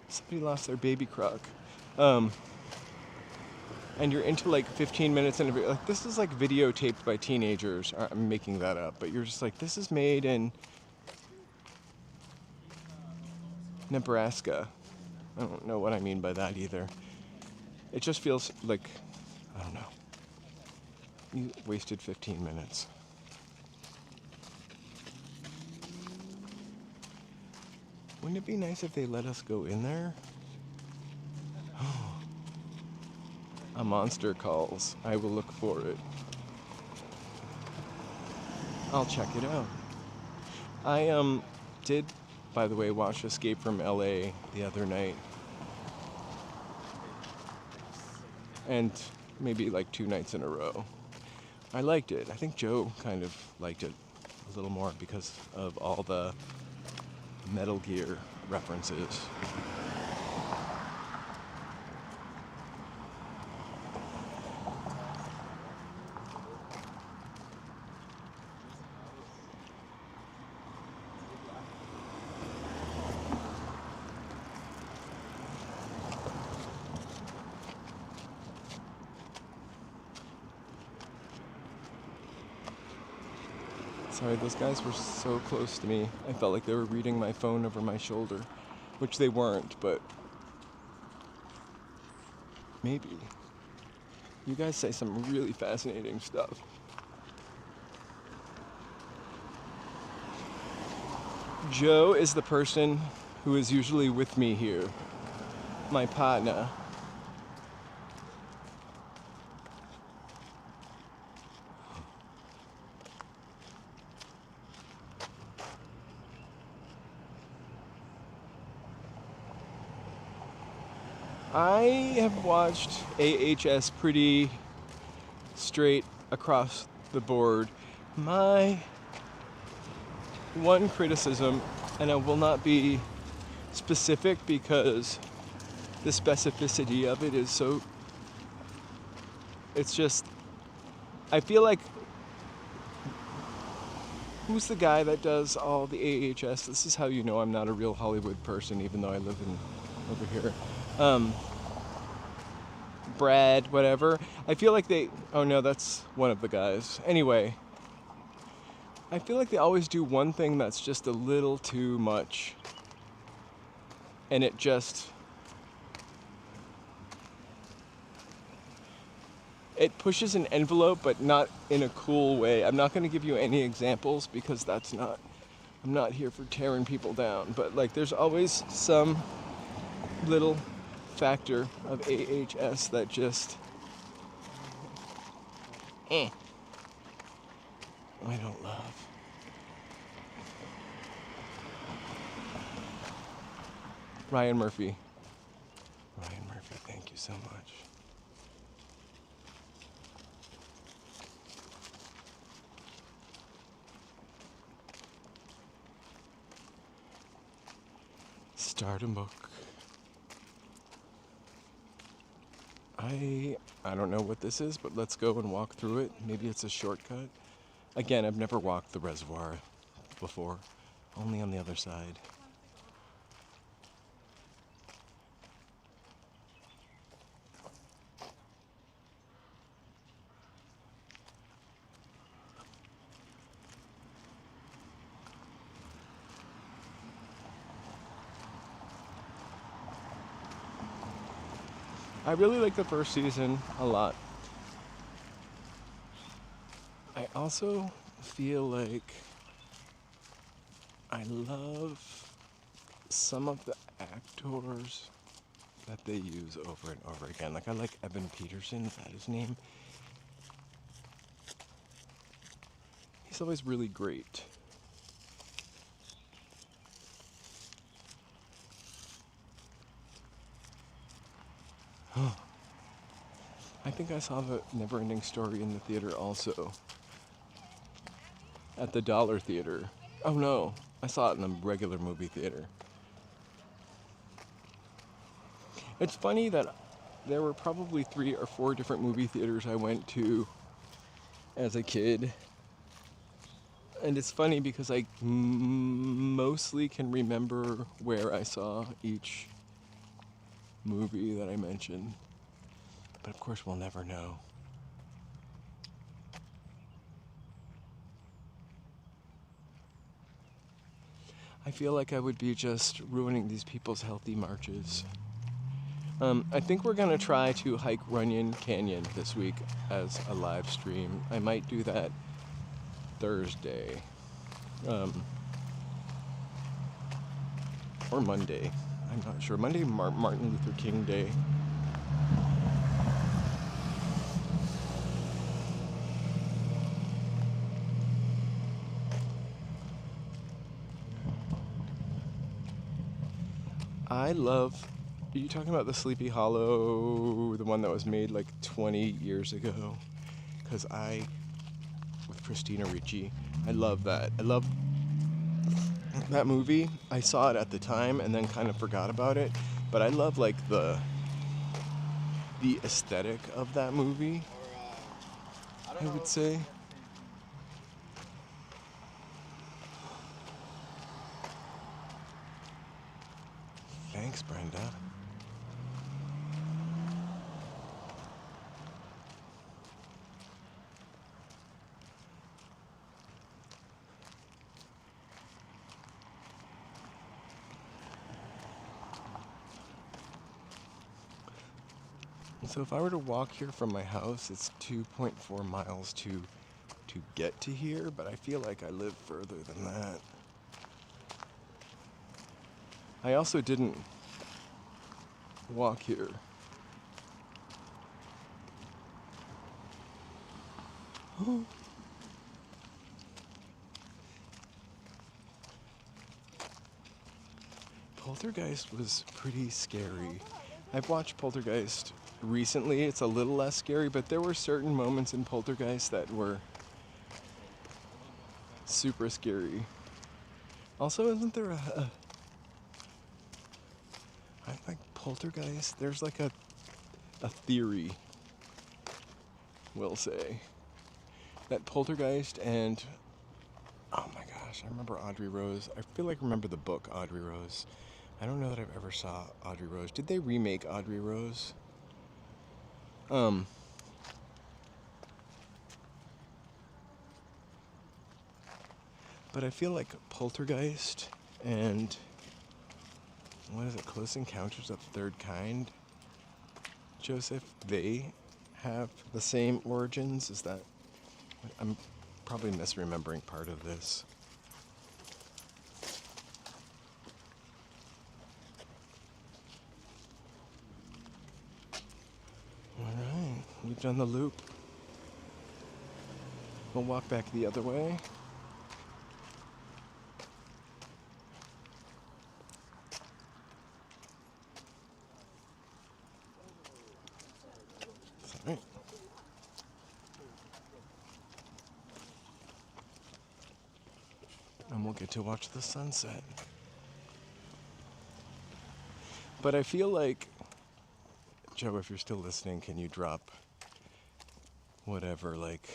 Speaker 1: Somebody lost their baby croc. And you're into like 15 minutes and like this is like videotaped by teenagers. I'm making that up, but you're just like, this is made in Nebraska. I don't know what I mean by that either. It just feels like, I don't know. You wasted 15 minutes. Wouldn't it be nice if they let us go in there? A monster calls. I will look for it. I'll check it out. I did, by the way, watch Escape from LA the other night. And maybe like 2 nights in a row. I liked it. I think Joe kind of liked it a little more because of all the Metal Gear references. Sorry, those guys were so close to me. I felt like they were reading my phone over my shoulder, which they weren't, but maybe. You guys say some really fascinating stuff. Joe is the person who is usually with me here, my partner. I have watched AHS pretty straight across the board. My one criticism, and I will not be specific because the specificity of it is so, it's just, I feel like, who's the guy that does all the AHS? This is how you know I'm not a real Hollywood person, even though I live over here. Brad, whatever. I feel like oh no, that's one of the guys. Anyway, I feel like they always do one thing that's just a little too much. And it pushes an envelope, but not in a cool way. I'm not going to give you any examples because I'm not here for tearing people down. But like, there's always some little factor of AHS that just, I don't love. Ryan Murphy, thank you so much. Start a book. I don't know what this is, but let's go and walk through it. Maybe it's a shortcut. Again, I've never walked the reservoir before, only on the other side. I really like the first season a lot. I also feel like I love some of the actors that they use over and over again. Like I like Evan Peterson, is that his name? He's always really great. I think I saw the Neverending Story in the theater also. At the Dollar Theater. Oh no, I saw it in the regular movie theater. It's funny that there were probably 3 or 4 different movie theaters I went to as a kid. And it's funny because I mostly can remember where I saw each movie that I mentioned. But of course we'll never know. I feel like I would be just ruining these people's healthy marches. I think we're gonna try to hike Runyon Canyon this week as a live stream. I might do that Thursday. Or Monday. I'm not sure. Monday, Martin Luther King Day. I love... Are you talking about the Sleepy Hollow, the one that was made like 20 years ago? Because with Christina Ricci, I love that. I love that movie. I saw it at the time and then kind of forgot about it. But I love like the aesthetic of that movie, I would say. Thanks, Brenda. So if I were to walk here from my house, it's 2.4 miles to get to here, but I feel like I live further than that. I also didn't walk here. Poltergeist was pretty scary. I've watched Poltergeist recently. It's a little less scary, but there were certain moments in Poltergeist that were super scary. Also, isn't there I like Poltergeist? There's like a theory, we'll say, that Poltergeist and... Oh my gosh, I remember Audrey Rose. I feel like I remember the book Audrey Rose. I don't know that I've ever saw Audrey Rose. Did they remake Audrey Rose? But I feel like Poltergeist and... what is it? Close Encounters of the Third Kind? Joseph, they have the same origins? Is that... I'm probably misremembering part of this. Alright, we've done the loop. We'll walk back the other way. Alright. And we'll get to watch the sunset. But I feel like, Joe, if you're still listening, can you drop whatever, like,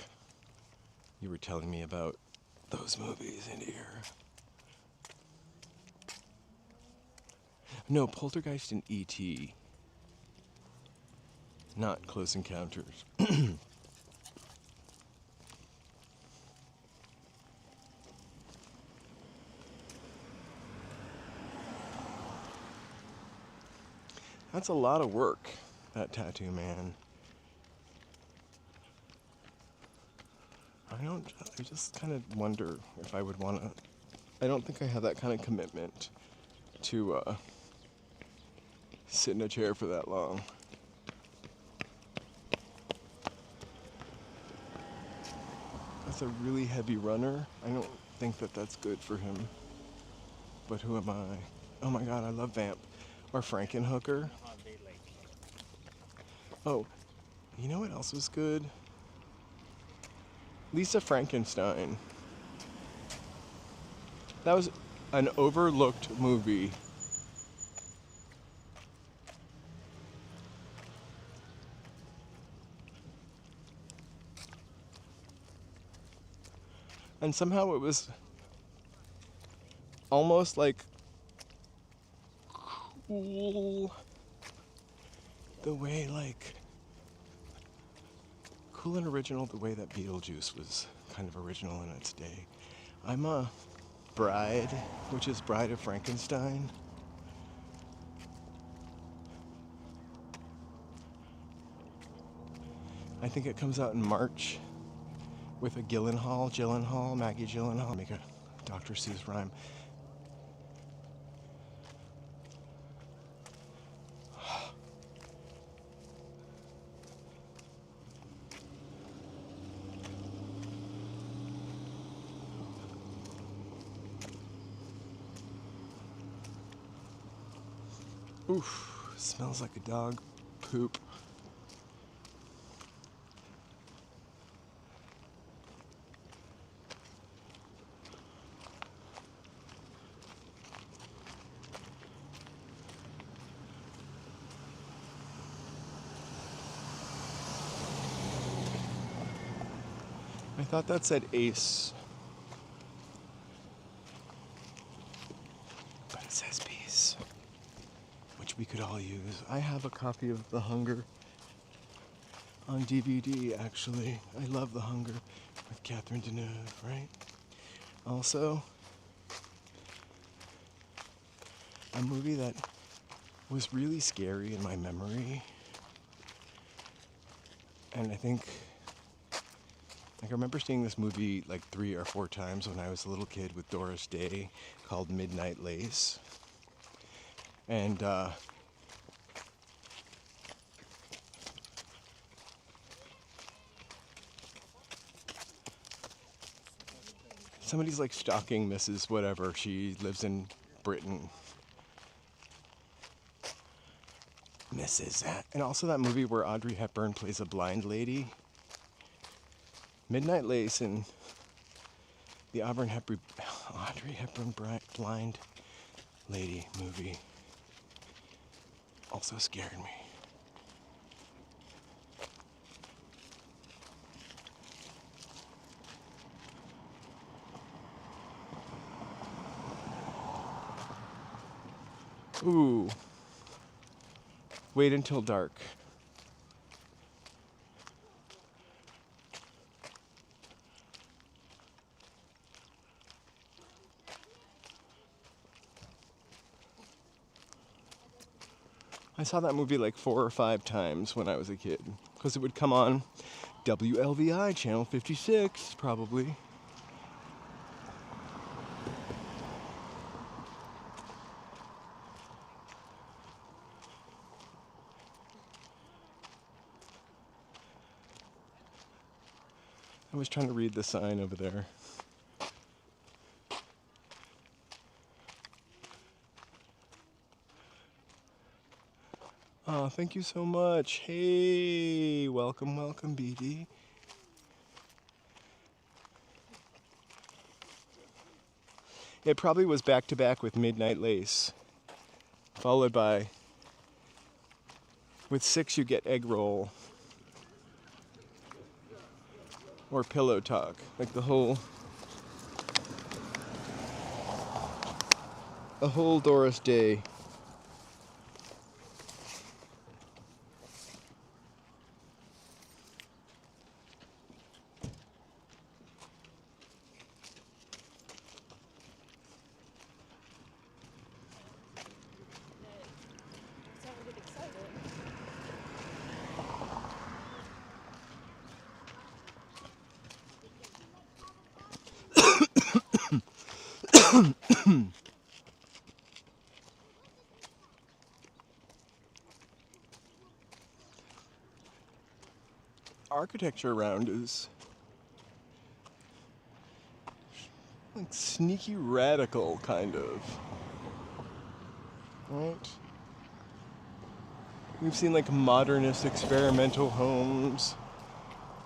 Speaker 1: you were telling me about those movies into here? No, Poltergeist and E.T. Not Close Encounters. That's a lot of work, that tattoo, man. I just kind of wonder if I would want to. I don't think I have that kind of commitment to sit in a chair for that long. That's a really heavy runner. I don't think that that's good for him. But who am I? Oh my god, I love Vamp. Or Frankenhooker. Oh, you know what else was good? Lisa Frankenstein. That was an overlooked movie. And somehow it was almost like cool the way, like, cool and original the way that Beetlejuice was kind of original in its day. I'm a Bride, which is Bride of Frankenstein. I think it comes out in March with a Maggie Gyllenhaal, make a Dr. Seuss rhyme. Oof, smells like a dog poop. I thought that said Ace. But it says Peace, which we could all use. I have a copy of The Hunger on DVD, actually. I love The Hunger with Catherine Deneuve, right? Also, a movie that was really scary in my memory. And I think, like, I remember seeing this movie like 3 or 4 times when I was a little kid with Doris Day, called Midnight Lace. And somebody's like stalking Mrs. Whatever. She lives in Britain. Mrs. And also that movie where Audrey Hepburn plays a blind lady. Midnight Lace and the Audrey Hepburn blind lady movie also scared me. Ooh. Wait until dark. I saw that movie like 4 or 5 times when I was a kid, because it would come on WLVI, channel 56, probably. I was trying to read the sign over there. Oh, thank you so much. Hey, welcome, welcome, BD. It probably was back to back with Midnight Lace, followed by With 6 you get egg roll. Or pillow talk. Like a whole Doris Day.
Speaker 3: So I get excited.
Speaker 1: Architecture around is like sneaky radical, kind of. Right? We've seen like modernist experimental homes,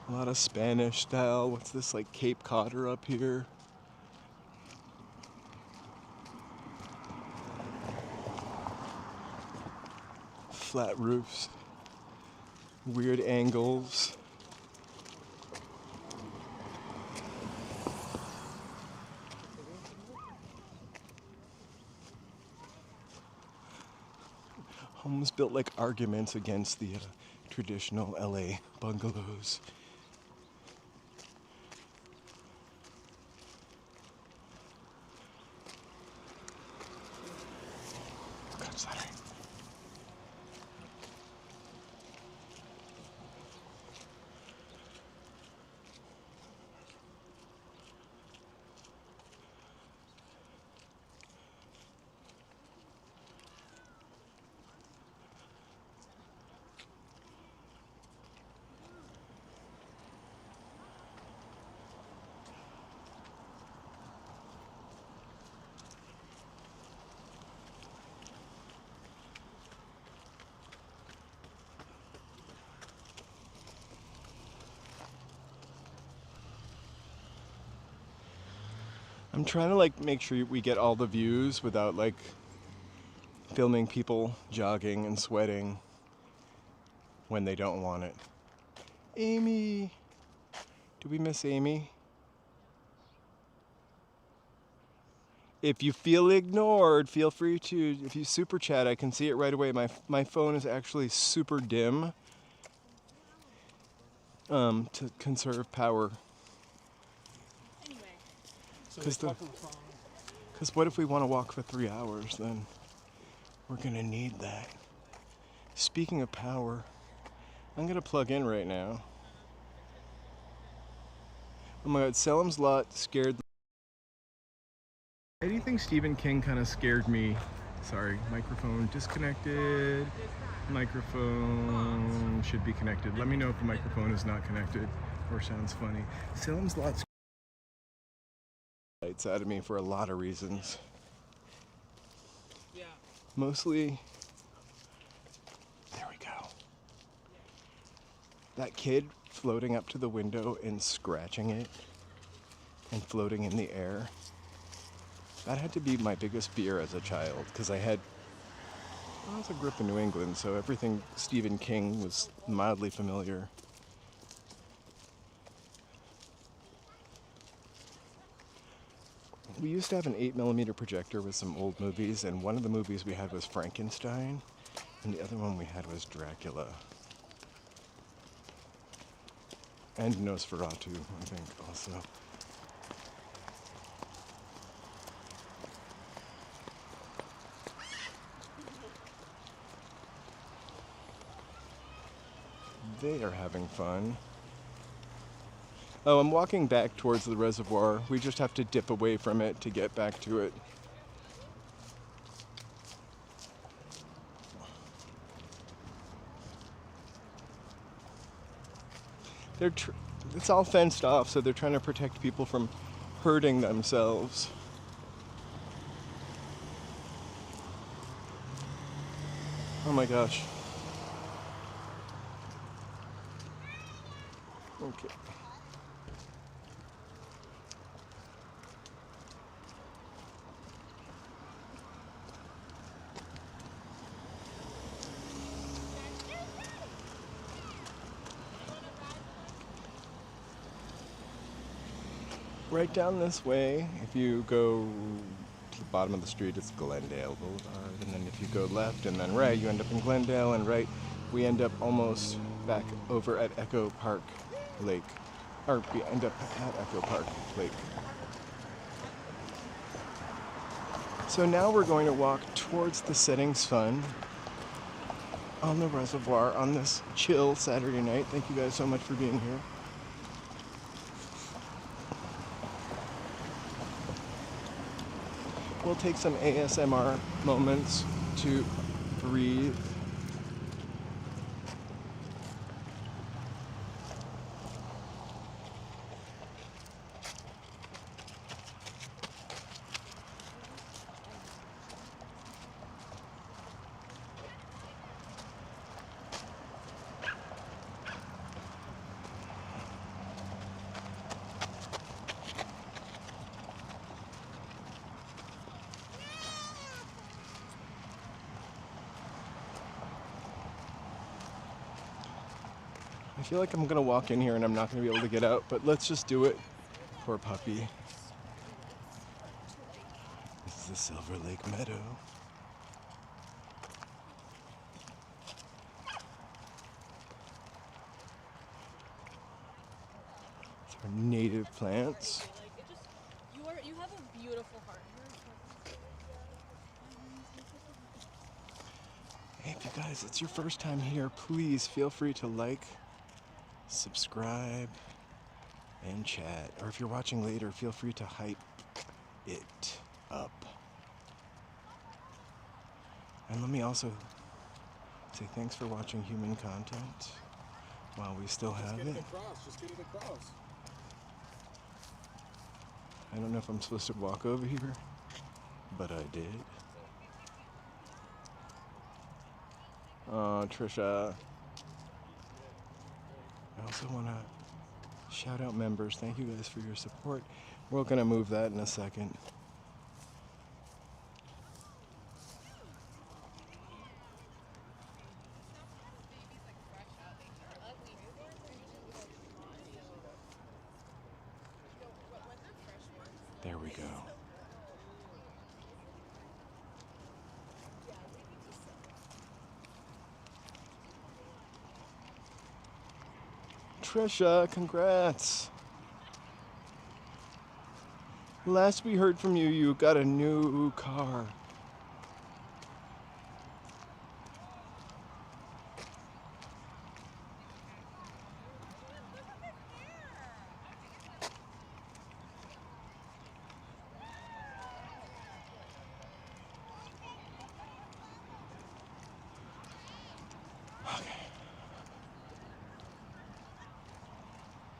Speaker 1: a lot of Spanish style. What's this, like Cape Codder up here? Flat roofs, weird angles. Homes built like arguments against the traditional LA bungalows. God, sorry. I'm trying to like make sure we get all the views without like filming people jogging and sweating when they don't want it. Amy! Do we miss Amy? If you feel ignored, feel free to, if you super chat, I can see it right away. My phone is actually super dim to conserve power.
Speaker 3: Anyway.
Speaker 4: So
Speaker 1: Because
Speaker 4: they're talking from.
Speaker 1: what if we want to walk for 3 hours, then we're going to need that. Speaking of power, I'm going to plug in right now. Oh my god, Selim's Lot scared. Why do you think Stephen King kind of scared me? Sorry, microphone disconnected. Microphone should be connected. Let me know if the microphone is not connected or sounds funny. Salem's Lot scared lights out of me for a lot of reasons.
Speaker 2: Yeah.
Speaker 1: Mostly, there we go. That kid floating up to the window and scratching it and floating in the air. That had to be my biggest fear as a child, because I was a grip in New England, so everything Stephen King was mildly familiar. We used to have an 8mm projector with some old movies, and one of the movies we had was Frankenstein, and the other one we had was Dracula. And Nosferatu, I think, also. They are having fun. Oh, I'm walking back towards the reservoir. We just have to dip away from it to get back to it. It's all fenced off, so they're trying to protect people from hurting themselves. Oh my gosh. Okay. Right down this way, if you go to the bottom of the street, it's Glendale Boulevard. And then if you go left and then right, you end up in Glendale. And right, we end up almost back over at Echo Park Lake. Or we end up at Echo Park Lake. So now we're going to walk towards the setting sun on the reservoir on this chill Saturday night. Thank you guys so much for being here. We'll take some ASMR moments to breathe. I feel like I'm gonna walk in here and I'm not gonna be able to get out, but let's just do it. Poor puppy. This is the Silver Lake Meadow. It's our native plants.
Speaker 3: You have a beautiful heart.
Speaker 1: Hey, if you guys, it's your first time here, please feel free to like, subscribe, and chat. Or if you're watching later, feel free to hype it up. And let me also say thanks for watching human content while we still have
Speaker 4: Just get
Speaker 1: it.
Speaker 4: it across. Just get it across.
Speaker 1: I don't know if I'm supposed to walk over here, but I did. Oh, Trisha. I also want to shout out members. Thank you guys for your support. We're going to move that in a second. There we go. Trisha, congrats. Last we heard from you, you got a new car.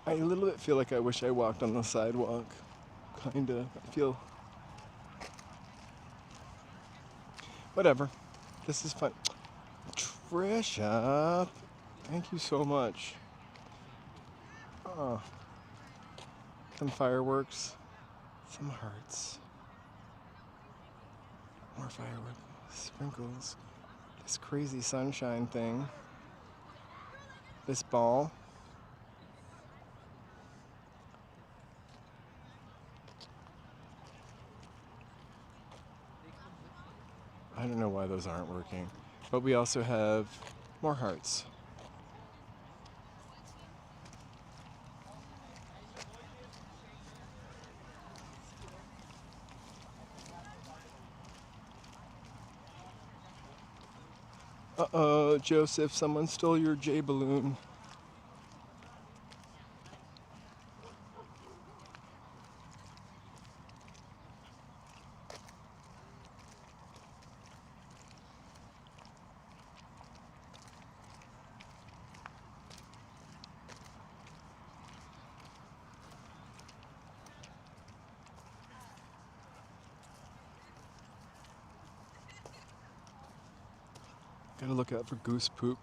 Speaker 1: I a little bit feel like I wish I walked on the sidewalk. Kinda. I feel... Whatever. This is fun. Trisha, thank you so much. Oh. Some fireworks. Some hearts. More fireworks. Sprinkles. This crazy sunshine thing. This ball. I don't know why those aren't working. But we also have more hearts. Uh-oh, Joseph, someone stole your J balloon. Gotta look out for goose poop.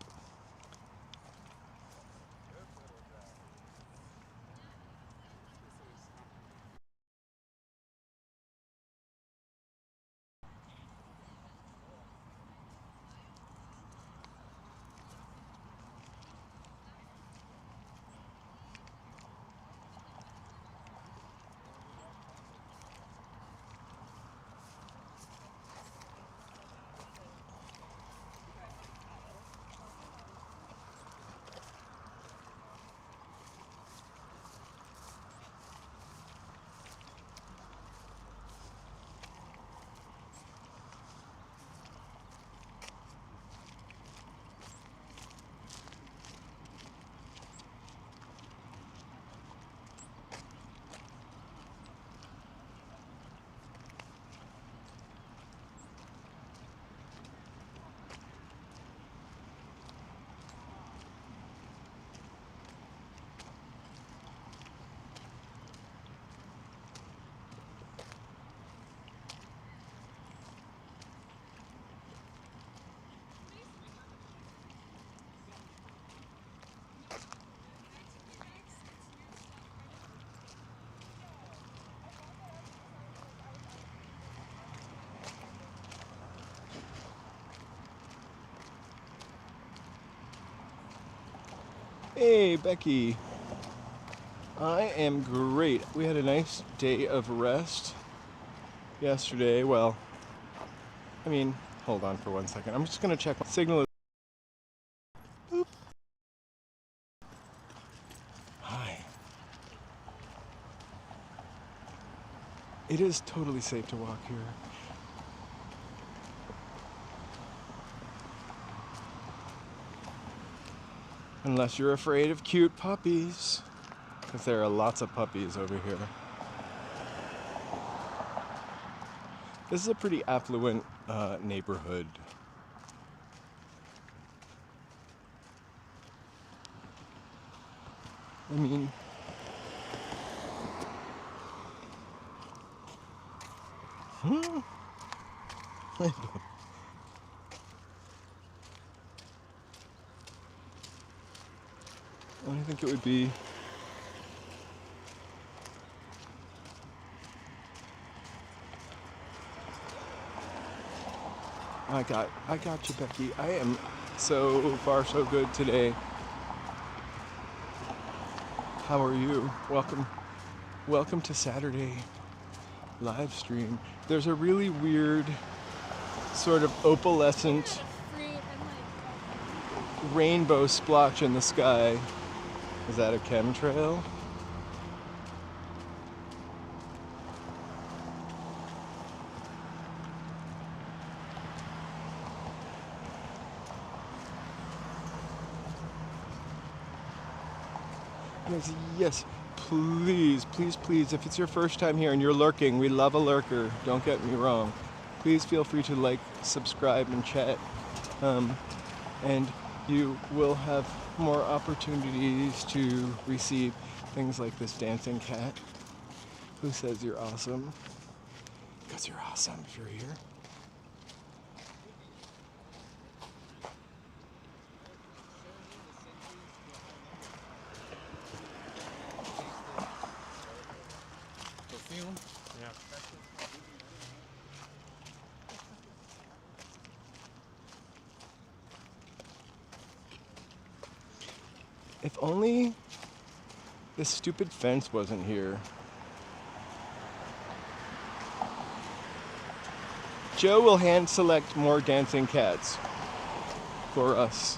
Speaker 1: Hey, Becky. I am great. We had a nice day of rest yesterday. Well, I mean, hold on for 1 second. I'm just going to check my signal. Boop. Hi. It is totally safe to walk here. Unless you're afraid of cute puppies. Because there are lots of puppies over here. This is a pretty affluent neighborhood. I mean, I think it would be I got you, Becky. I am so far so good today. How are you? Welcome to Saturday live stream. There's a really weird sort of opalescent rainbow splotch in the sky. Is that a chemtrail? Yes, please, if it's your first time here and you're lurking, we love a lurker, don't get me wrong. Please feel free to like, subscribe, and chat. And you will have more opportunities to receive things like this dancing cat who says you're awesome. Because you're awesome if you're here.
Speaker 4: Yeah.
Speaker 1: If only this stupid fence wasn't here. Joe will hand select more dancing cats for us.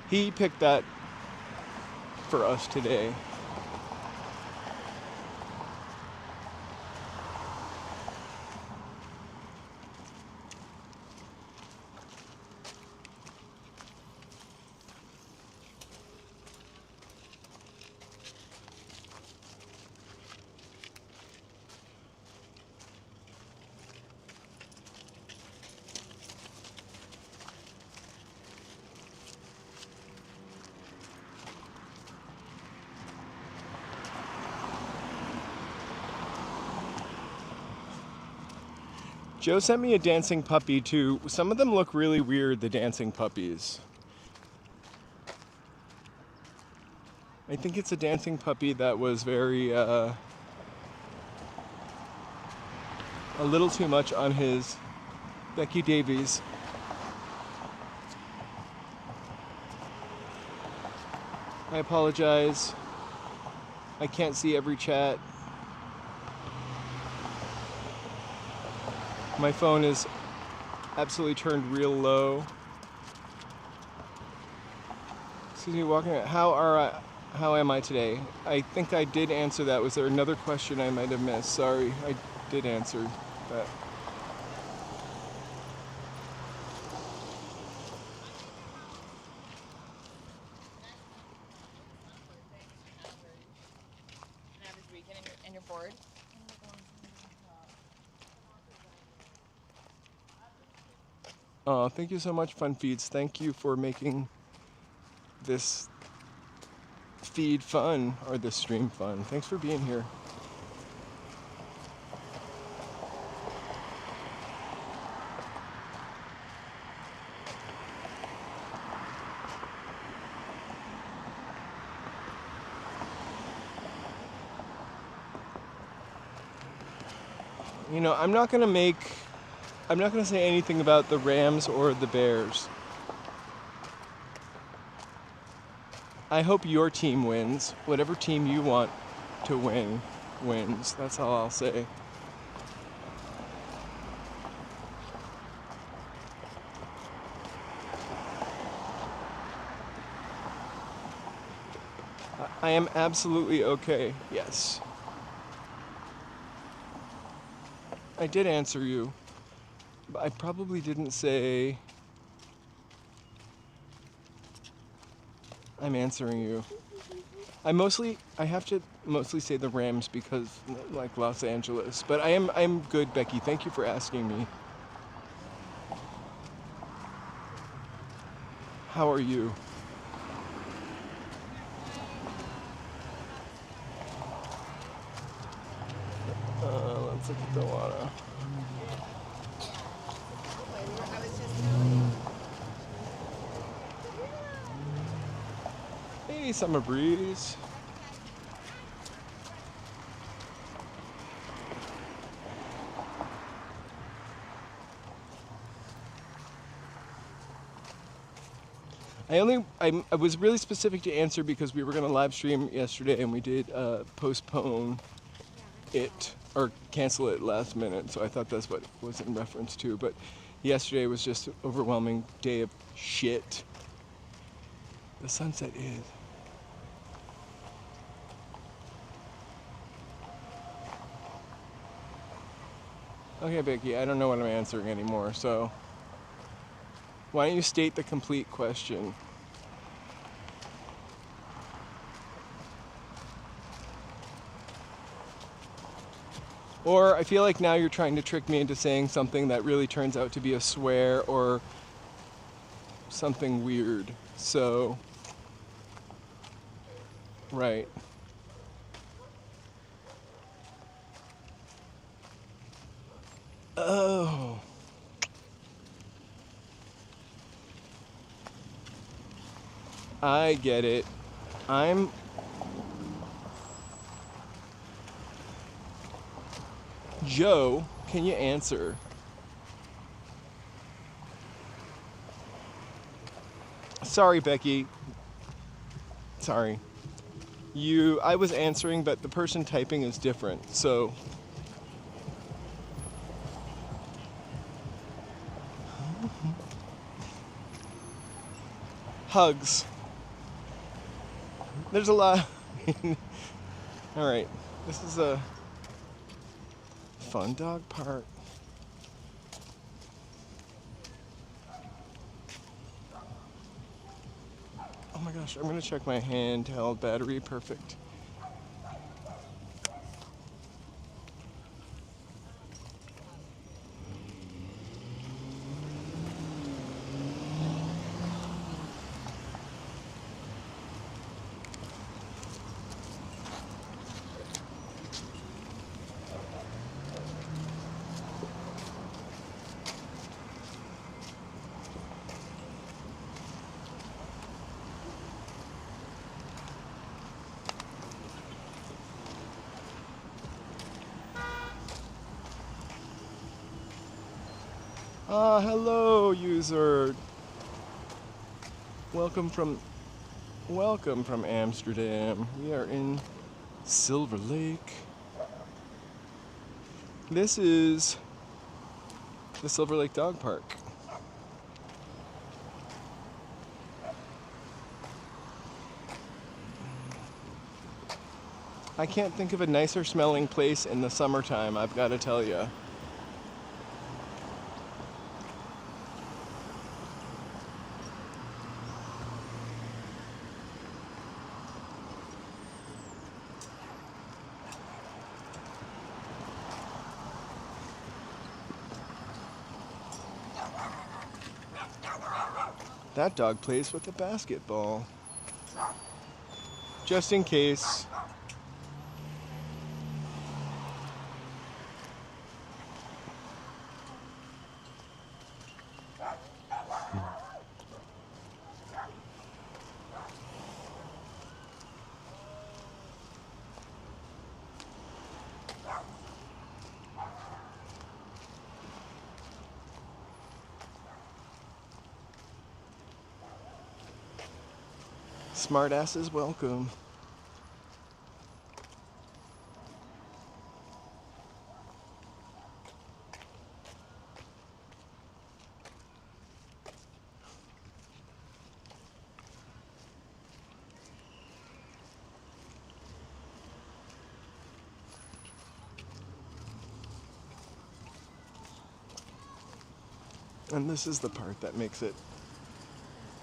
Speaker 1: He picked that for us today. Joe sent me a dancing puppy too. Some of them look really weird, the dancing puppies. I think it's a dancing puppy that was very, a little too much on his Becky Davies. I apologize. I can't see every chat. My phone is absolutely turned real low. Excuse me, walking. How am I today? I think I did answer that. Was there another question I might have missed? Sorry, I did answer that.
Speaker 3: An average weekend and you're bored?
Speaker 1: Oh, thank you so much, Fun Feeds. Thank you for making this feed fun, or this stream fun. Thanks for being here. You know, I'm not gonna say anything about the Rams or the Bears. I hope your team wins. Whatever team you want to win wins. That's all I'll say. I am absolutely okay. Yes. I did answer you. But I probably didn't say I'm answering you. I have to mostly say the Rams because like Los Angeles. But I'm good, Becky. Thank you for asking me. How are you? Let's look at the water.
Speaker 3: I was just telling you.
Speaker 1: Hey, summer breeze. I was really specific to answer because we were going to live stream yesterday and we did postpone it or cancel it last minute. So I thought that's what it was in reference to. But yesterday was just an overwhelming day of shit. The sunset is. Okay, Becky, I don't know what I'm answering anymore, so why don't you state the complete question? Or I feel like now you're trying to trick me into saying something that really turns out to be a swear or something weird. So, right. Oh. I get it. Joe, can you answer? Sorry, Becky. Sorry. I was answering, but the person typing is different, so. Hugs. There's a lot. All right. This is a fun dog park. Oh my gosh, I'm gonna check my handheld battery. Perfect. Hello, user. Welcome from Amsterdam. We are in Silver Lake. This is the Silver Lake Dog Park. I can't think of a nicer smelling place in the summertime, I've got to tell you. That dog plays with a basketball. Just in case. Smart asses welcome. And this is the part that makes it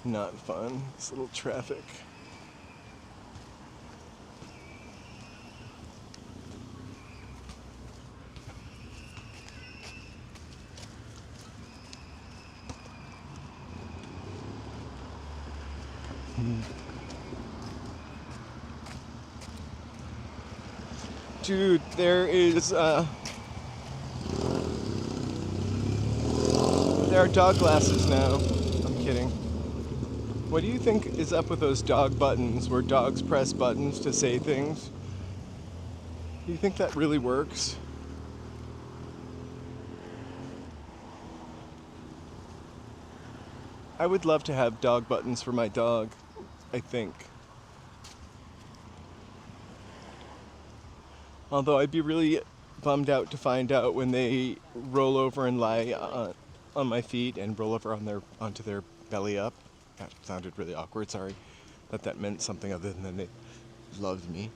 Speaker 1: not fun. This little traffic. Dude, there are dog glasses now. I'm kidding. What do you think is up with those dog buttons where dogs press buttons to say things? Do you think that really works? I would love to have dog buttons for my dog, I think. Although I'd be really bummed out to find out when they roll over and lie on my feet and roll over onto their belly up. That sounded really awkward, sorry. That meant something other than they loved me.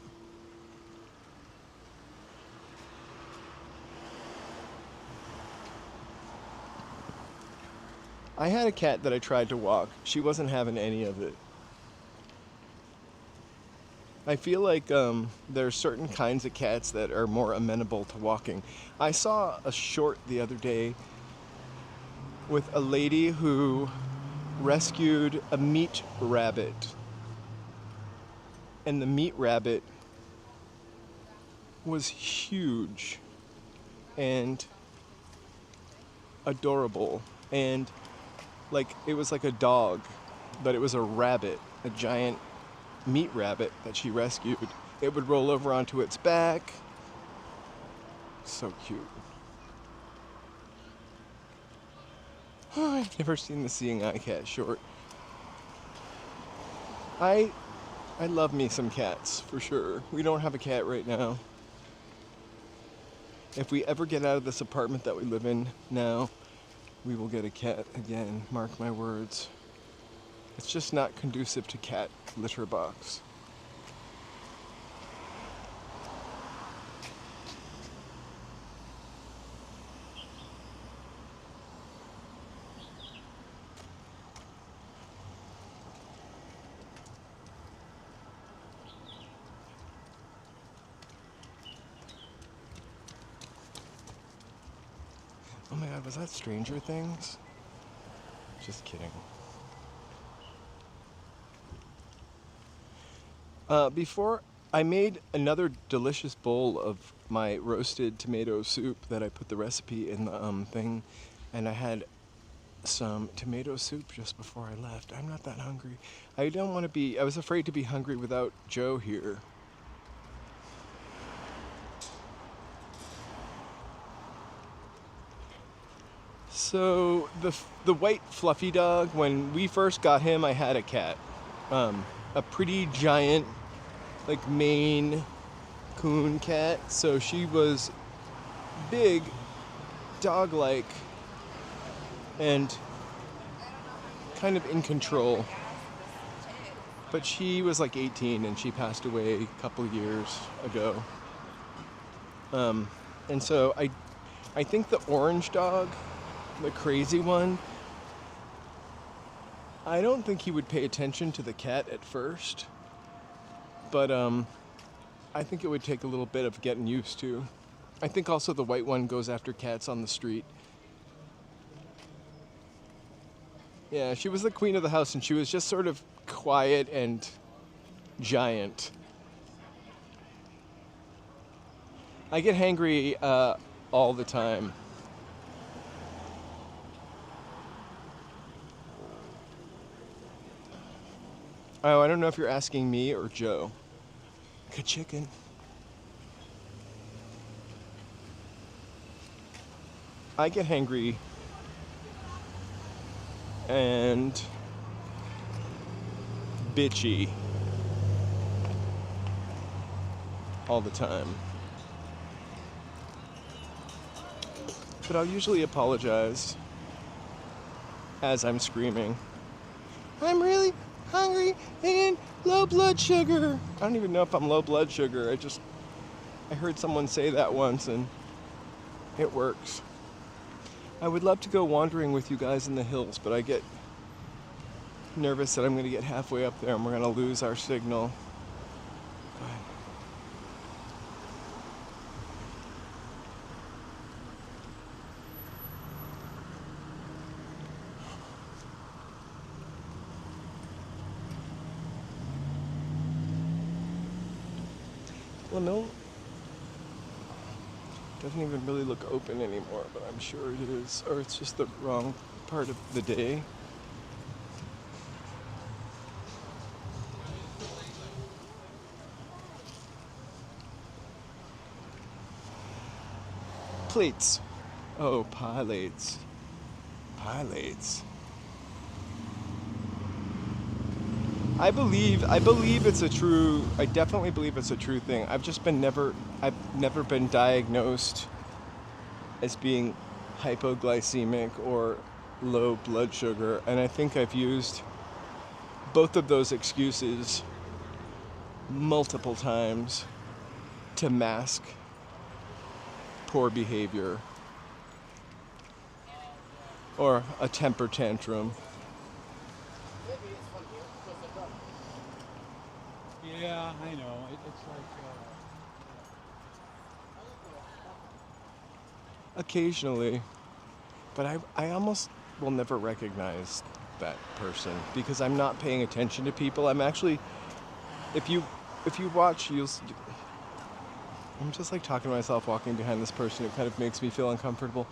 Speaker 1: I had a cat that I tried to walk. She wasn't having any of it. I feel like there are certain kinds of cats that are more amenable to walking. I saw a short the other day with a lady who rescued a meat rabbit. And the meat rabbit was huge and adorable. And it was like a dog, but it was a rabbit, a giant meat rabbit that she rescued. It would roll over onto its back. So cute. Oh, I've never seen the Seeing Eye Cat short. I love me some cats, for sure. We don't have a cat right now. If we ever get out of this apartment that we live in now, we will get a cat again, mark my words. It's just not conducive to cat litter box. Oh my god, was that Stranger Things? Just kidding. Before I made another delicious bowl of my roasted tomato soup that I put the recipe in the thing, and I had some tomato soup just before I left. I'm not that hungry. I was afraid to be hungry without Joe here. So the white fluffy dog, when we first got him, I had a cat. A pretty giant, Maine Coon cat. So she was big, dog-like, and kind of in control. But she was 18 and she passed away a couple years ago. And so I think the orange dog, the crazy one, I don't think he would pay attention to the cat at first, but I think it would take a little bit of getting used to. I think also the white one goes after cats on the street. Yeah, she was the queen of the house, and she was just sort of quiet and giant. I get hangry all the time. Oh, I don't know if you're asking me or Joe. Ka-chicken. I get hangry and bitchy all the time. But I'll usually apologize as I'm screaming, I'm really hungry and low blood sugar. I don't even know if I'm low blood sugar. I heard someone say that once and it works. I would love to go wandering with you guys in the hills, but I get nervous that I'm going to get halfway up there and we're going to lose our signal. Well, no. Doesn't even really look open anymore, but I'm sure it is. Or it's just the wrong part of the day. Plates. Oh, pilates. Pilates. I definitely believe it's a true thing. I've never been diagnosed as being hypoglycemic or low blood sugar, and I think I've used both of those excuses multiple times to mask poor behavior or a temper tantrum.
Speaker 4: Yeah, I know. It's like.
Speaker 1: Occasionally, but I almost will never recognize that person because I'm not paying attention to people. I'm actually, if you watch, I'm just like talking to myself walking behind this person. It kind of makes me feel uncomfortable.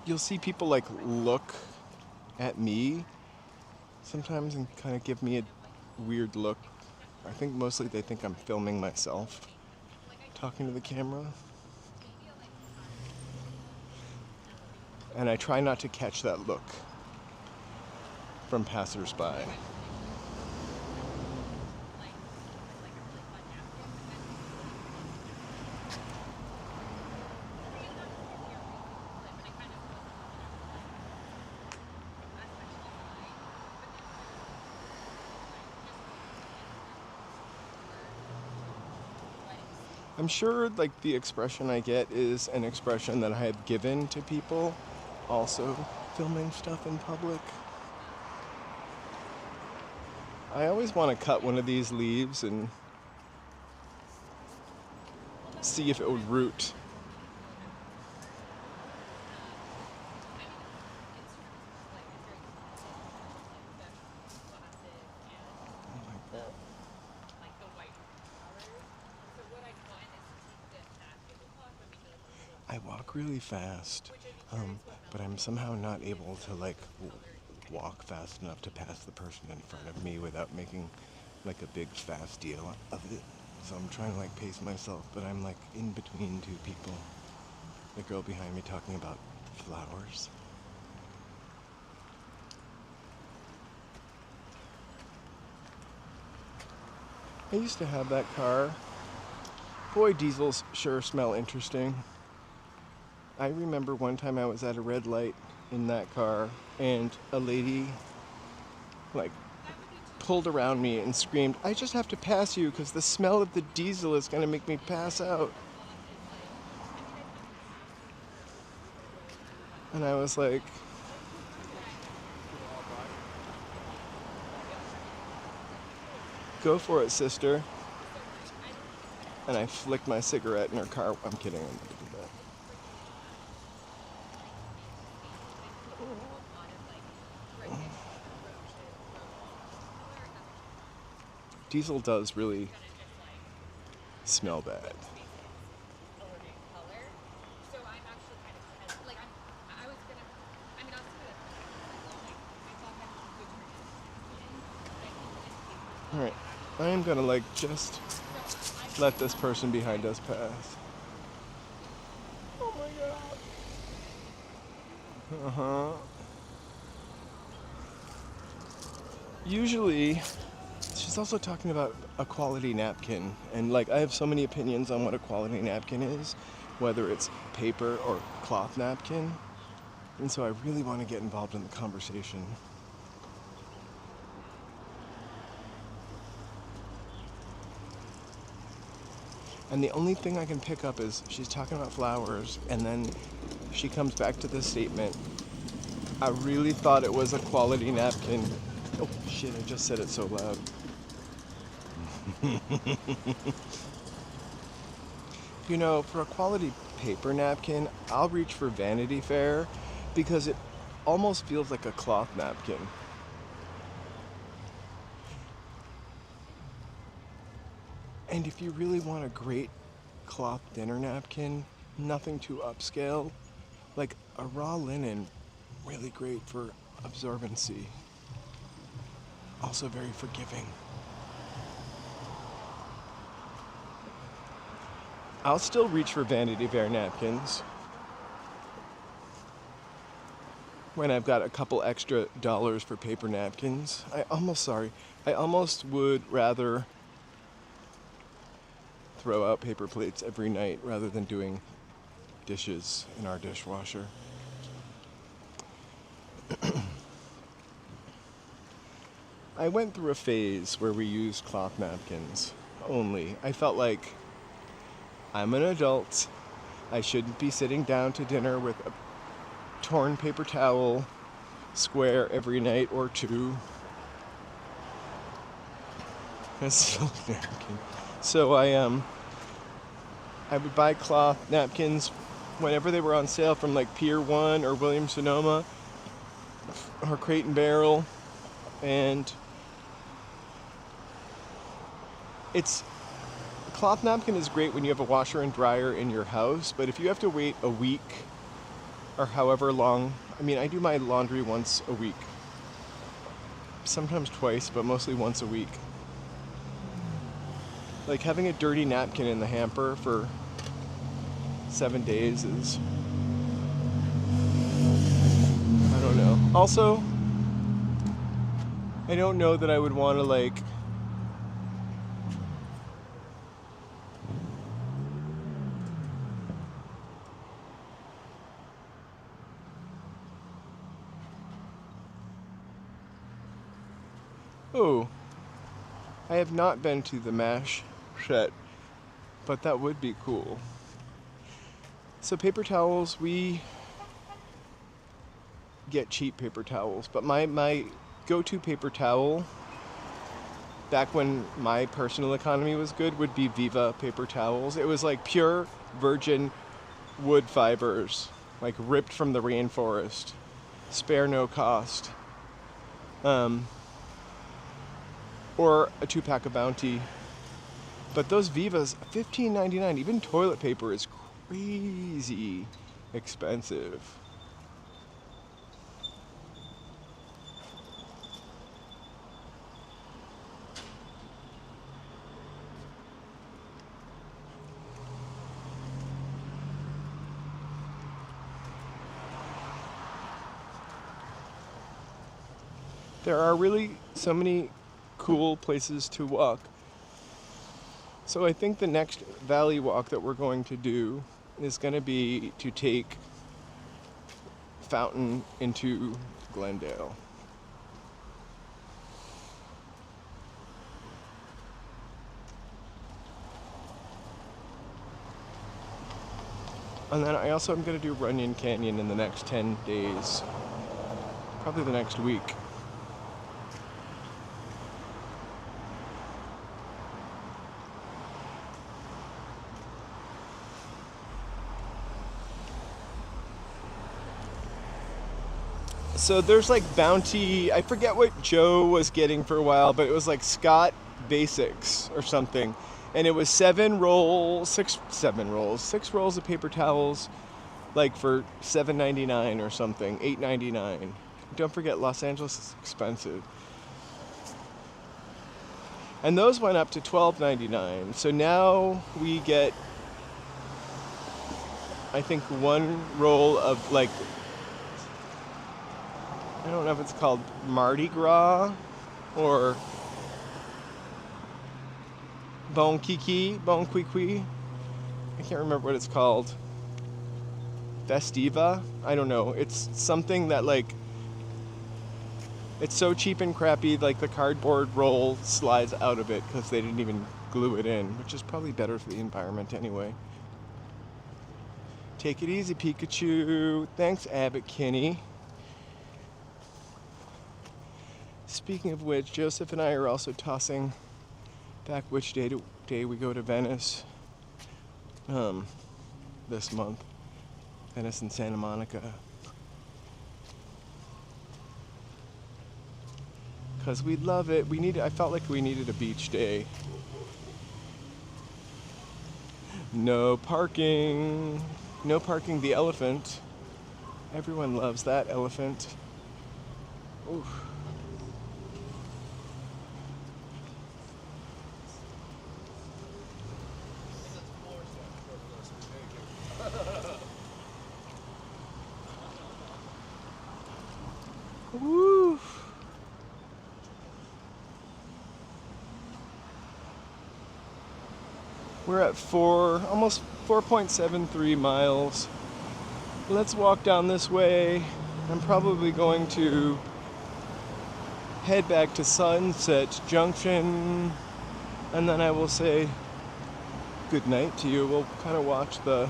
Speaker 1: You'll see people like look at me sometimes and kind of give me a weird look. I think mostly they think I'm filming myself talking to the camera. And I try not to catch that look from passersby. I'm sure like the expression I get is an expression that I have given to people also filming stuff in public. I always want to cut one of these leaves and see if it would root. I walk really fast, but I'm somehow not able to like walk fast enough to pass the person in front of me without making like a big fast deal of it. So I'm trying to like pace myself, but I'm like in between two people. The girl behind me talking about flowers. I used to have that car. Boy, diesels sure smell interesting. I remember one time I was at a red light in that car and a lady like pulled around me and screamed, I just have to pass you because the smell of the diesel is going to make me pass out. And I was like, go for it, sister. And I flicked my cigarette in her car. I'm kidding, I'm not gonna do that. Diesel does really smell bad. Alright, I am gonna like just let this person behind us pass. Oh my god. Uh-huh. Usually, was also talking about a quality napkin, and like I have so many opinions on what a quality napkin is, whether it's paper or cloth napkin, and so I really want to get involved in the conversation. And the only thing I can pick up is she's talking about flowers, and then she comes back to this statement. I really thought it was a quality napkin. Oh shit, I just said it so loud. You know, for a quality paper napkin, I'll reach for Vanity Fair because it almost feels like a cloth napkin. And if you really want a great cloth dinner napkin, nothing too upscale, like a raw linen, really great for absorbency. Also very forgiving. I'll still reach for Vanity Fair napkins when I've got a couple extra dollars for paper napkins. I almost would rather throw out paper plates every night rather than doing dishes in our dishwasher. I went through a phase where we used cloth napkins only. I felt like I'm an adult. I shouldn't be sitting down to dinner with a torn paper towel square every night or two. That's a napkin. So I would buy cloth napkins whenever they were on sale from like Pier 1 or Williams-Sonoma or Crate and Barrel, and cloth napkin is great when you have a washer and dryer in your house, but if you have to wait a week or however long, I mean, I do my laundry once a week, sometimes twice, but mostly once a week. Like having a dirty napkin in the hamper for 7 days is, I don't know. Also, I don't know that I would want to like oh, I have not been to the MASH set, but that would be cool. So paper towels, we get cheap paper towels, but my go-to paper towel, back when my personal economy was good, would be Viva paper towels. It was like pure virgin wood fibers, like ripped from the rainforest, spare no cost. Or a 2-pack of Bounty. But those Vivas, $15.99. Even toilet paper is crazy expensive. There are really so many cool places to walk. So I think the next valley walk that we're going to do is going to be to take Fountain into Glendale. And then I also am going to do Runyon Canyon in the next 10 days. Probably the next week. So there's like Bounty, I forget what Joe was getting for a while, but it was like Scott Basics or something. And it was 6 rolls of paper towels, like for $7.99 or something, $8.99. Don't forget, Los Angeles is expensive. And those went up to $12.99. So now we get, I think, 1 roll of like, I don't know if it's called Mardi Gras or Bon Kiki, Bon Qui. I can't remember what it's called. Festiva? I don't know. It's something that like, it's so cheap and crappy, like the cardboard roll slides out of it because they didn't even glue it in, which is probably better for the environment anyway. Take it easy, Pikachu. Thanks, Abbott Kinney. Speaking of which, Joseph and I are also tossing back which day we go to Venice this month. Venice and Santa Monica. Because we love it. I felt like we needed a beach day. No parking. No parking the elephant. Everyone loves that elephant. Oof. Woo. We're at almost 4.73 miles. Let's walk down this way. I'm probably going to head back to Sunset Junction, and then I will say good night to you. We'll kind of watch the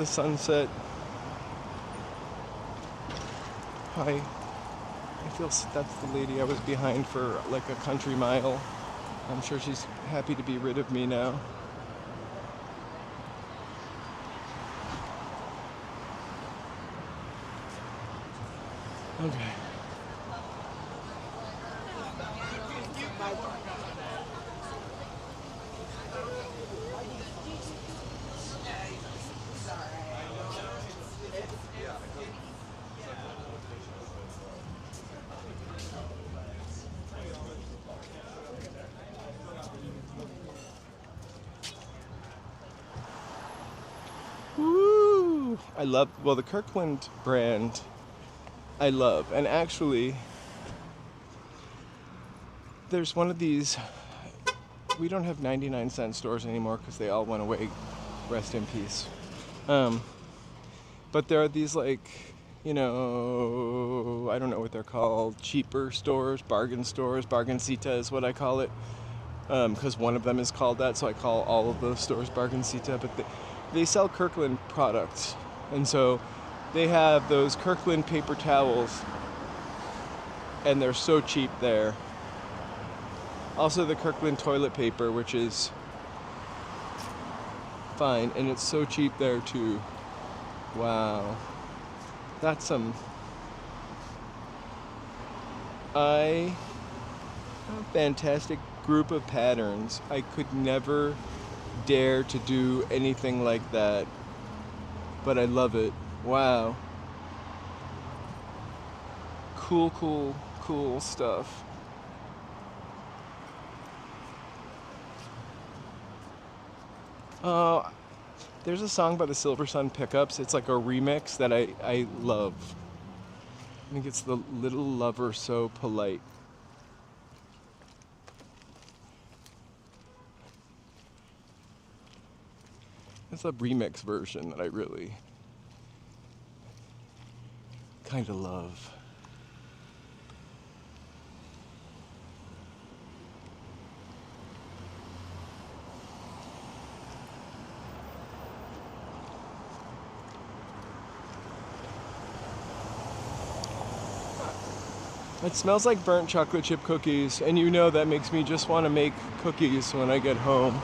Speaker 1: sunset. Hi. I feel that's the lady I was behind for like a country mile. I'm sure she's happy to be rid of me now. Okay. Woo! The Kirkland brand I love. And actually, there's one of these, we don't have 99-cent stores anymore because they all went away, rest in peace. But there are these like, I don't know what they're called, cheaper stores, Bargancita is what I call it. Because one of them is called that, so I call all of those stores Bargancita, but they sell Kirkland products. And so they have those Kirkland paper towels, and they're so cheap there. Also the Kirkland toilet paper, which is fine, and it's so cheap there too. Wow. That's a fantastic group of patterns. I could never dare to do anything like that, but I love it. Wow. Cool stuff. There's a song by the Silver Sun Pickups. It's like a remix that I love. I think it's The Little Lover So Polite. It's a remix version that I really kind of love. It smells like burnt chocolate chip cookies, and that makes me just want to make cookies when I get home.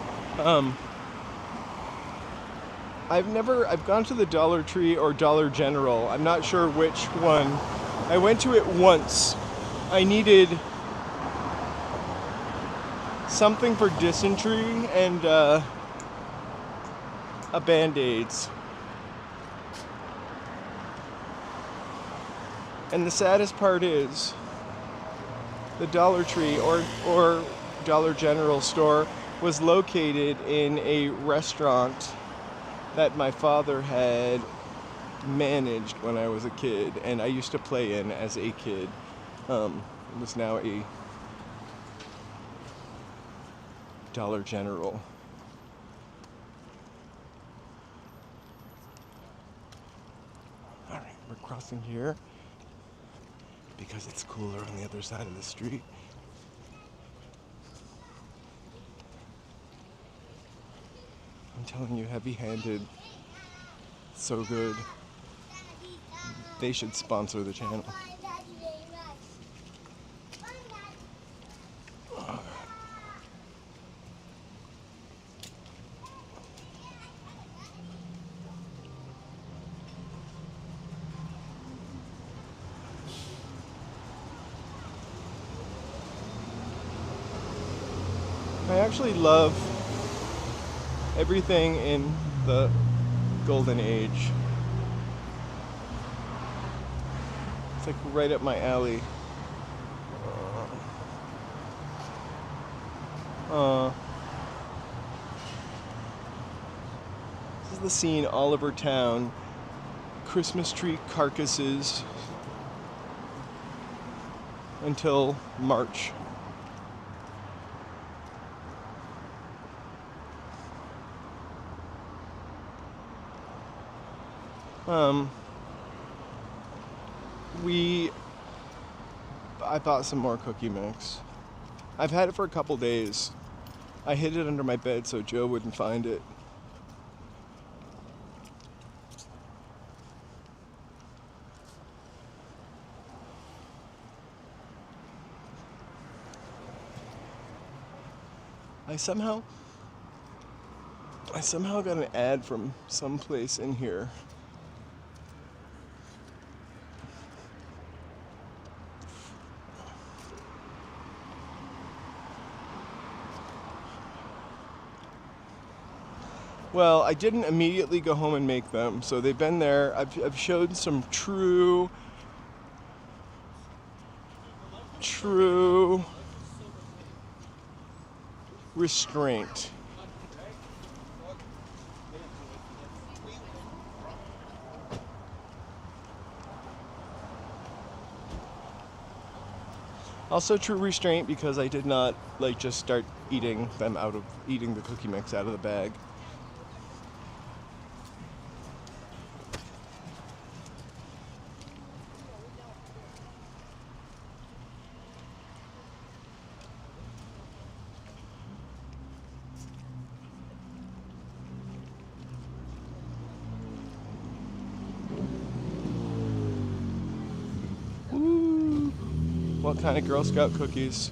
Speaker 1: I've gone to the Dollar Tree or Dollar General. I'm not sure which one. I went to it once. I needed something for dysentery and a Band-Aids. And the saddest part is the Dollar Tree or Dollar General store was located in a restaurant that my father had managed when I was a kid, and I used to play in as a kid. It was now a Dollar General. Alright, we're crossing here because it's cooler on the other side of the street. I'm telling you, heavy-handed, so good. They should sponsor the channel. I actually love everything in the Golden Age. It's like right up my alley. This is the scene all over town. Christmas tree carcasses until March. I bought some more cookie mix. I've had it for a couple days. I hid it under my bed so Joe wouldn't find it. I somehow got an ad from someplace in here. Well, I didn't immediately go home and make them, so they've been there. I've showed some true restraint. Also true restraint because I did not just start eating the cookie mix out of the bag. What kind of Girl Scout cookies?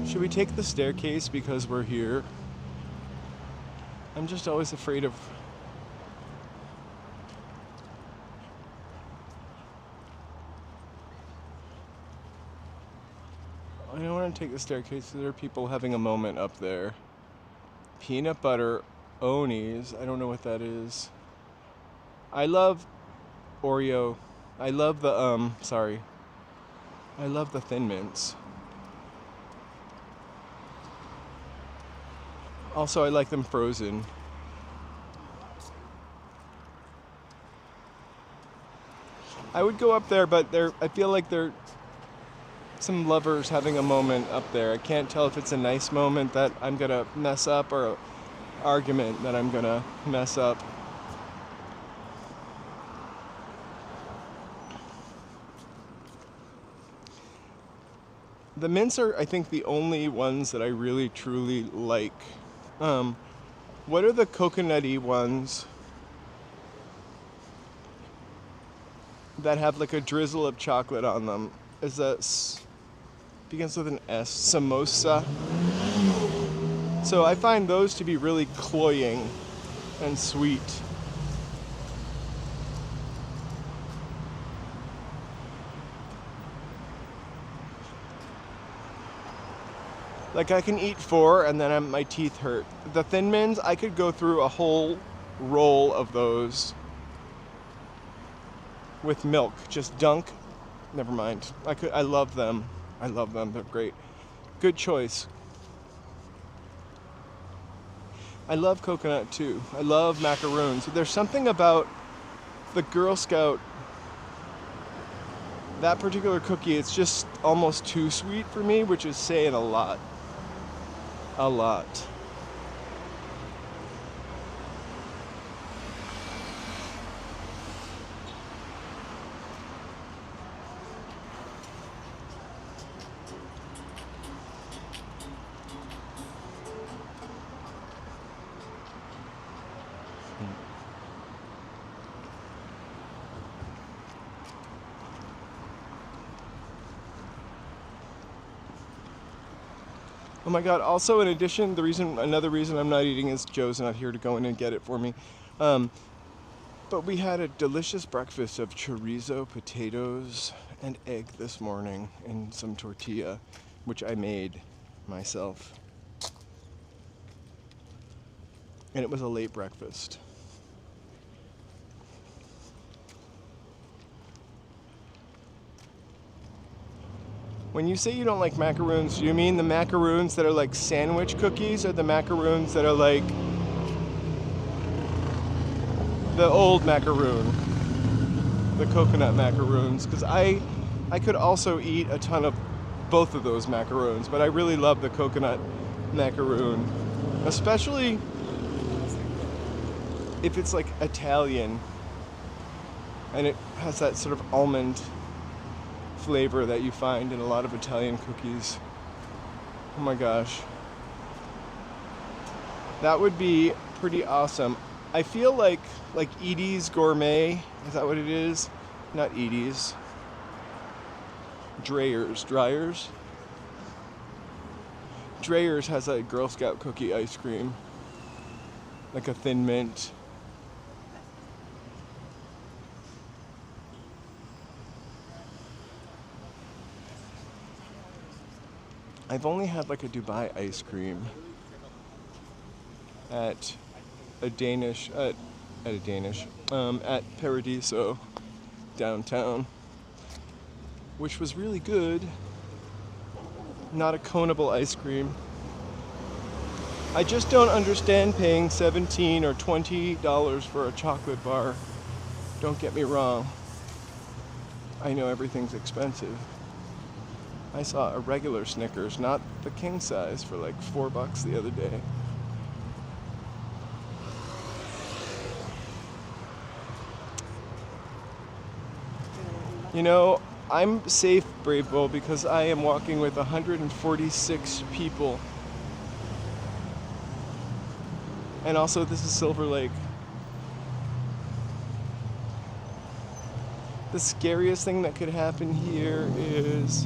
Speaker 1: Should we take the staircase because we're here? I'm just always afraid of... I don't want to take the staircase. There are people having a moment up there. Peanut butter Onies. I don't know what that is. I love Oreo. I love the, I love the Thin Mints. Also, I like them frozen. I would go up there, but I feel like they're some lovers having a moment up there. I can't tell if it's a nice moment that I'm gonna mess up or an argument that I'm gonna mess up. The mints are, I think, the only ones that I really truly like. What are the coconutty ones that have like a drizzle of chocolate on them? Is that begins with an S? Samosa. So I find those to be really cloying and sweet. Like I can eat 4 and then my teeth hurt. The Thin Mints, I could go through a whole roll of those. with milk. Just dunk. Never mind. I love them. I love them. They're great. Good choice. I love coconut too. I love macaroons. There's something about the Girl Scout, that particular cookie, it's just almost too sweet for me, which is saying a lot. A lot. Oh my god, also in addition, another reason I'm not eating is Joe's not here to go in and get it for me. But we had a delicious breakfast of chorizo, potatoes, and egg this morning, and some tortilla, which I made myself. And it was a late breakfast. When you say you don't like macaroons, do you mean the macaroons that are like sandwich cookies, or the macaroons that are like the old macaroon, the coconut macaroons? Because I could also eat a ton of both of those macaroons, but I really love the coconut macaroon, especially if it's like Italian and it has that sort of almond flavor that you find in a lot of Italian cookies. Oh my gosh. That would be pretty awesome. I feel like Edie's Gourmet, is that what it is? Not Edie's. Dreyer's has a Girl Scout cookie ice cream. Like a Thin Mint. I've only had like a Dubai ice cream at Paradiso downtown, which was really good. Not a conable ice cream. I just don't understand paying $17 or $20 for a chocolate bar. Don't get me wrong. I know everything's expensive. I saw a regular Snickers, not the king size, for like $4 the other day. You know, I'm safe, Brave Bull, because I am walking with 146 people. And also, this is Silver Lake. The scariest thing that could happen here is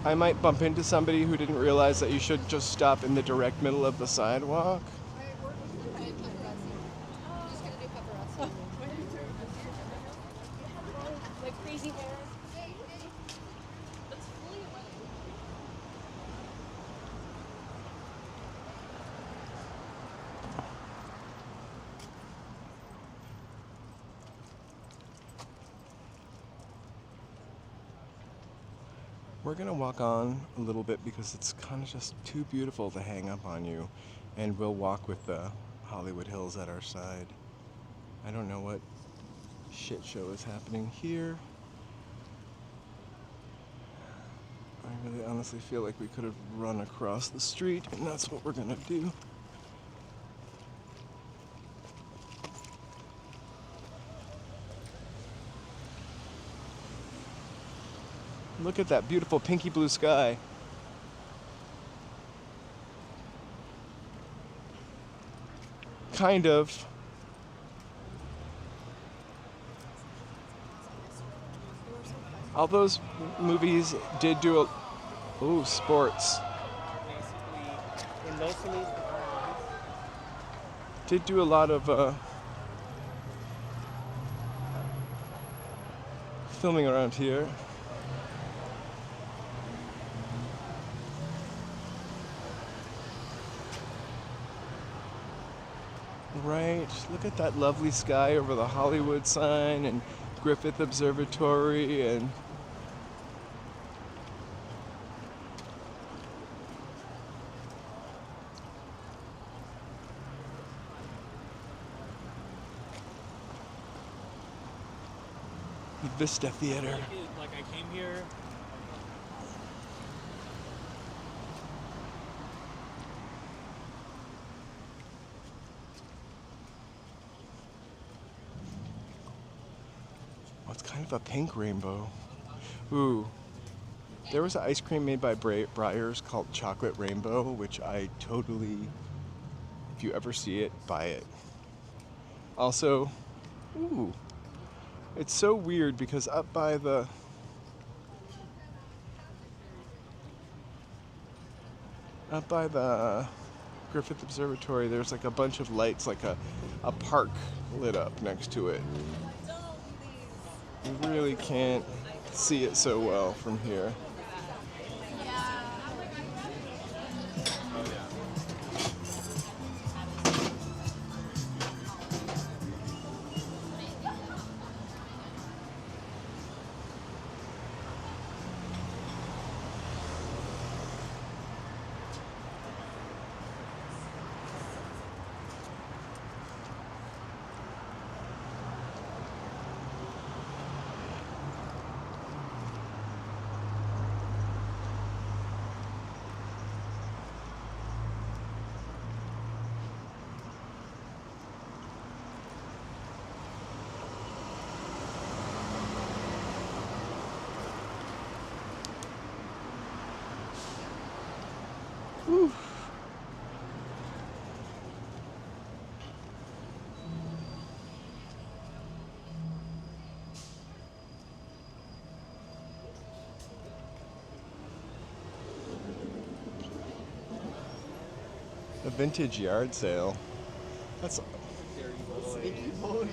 Speaker 1: I might bump into somebody who didn't realize that you should just stop in the direct middle of the sidewalk.
Speaker 3: Like crazy hair.
Speaker 1: We're gonna walk on a little bit because it's kind of just too beautiful to hang up on you, and we'll walk with the Hollywood Hills at our side. I don't know what shit show is happening here. I really honestly feel like we could have run across the street, and that's what we're gonna do. Look at that beautiful pinky blue sky. Kind of. All those movies did do a... Ooh, sports.
Speaker 2: Basically, in those movies,
Speaker 1: Did do a lot of filming around here. right. Look at that lovely sky over the Hollywood sign and Griffith Observatory and the Vista Theater.
Speaker 4: Like I came here.
Speaker 1: Oh, it's kind of a pink rainbow. Ooh. There was an ice cream made by Breyers called Chocolate Rainbow, which I totally, if you ever see it, buy it. Also, ooh, it's so weird because up by the Griffith Observatory, there's like a bunch of lights, like a park lit up next to it. You really can't see it so well from here. Whew. The vintage yard sale. That's sneaky boy.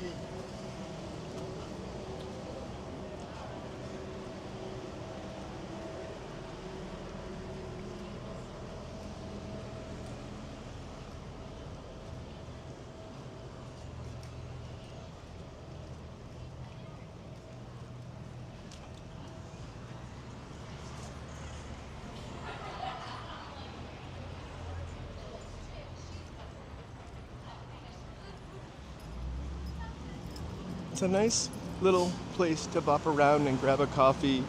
Speaker 1: It's a nice little place to bop around and grab a coffee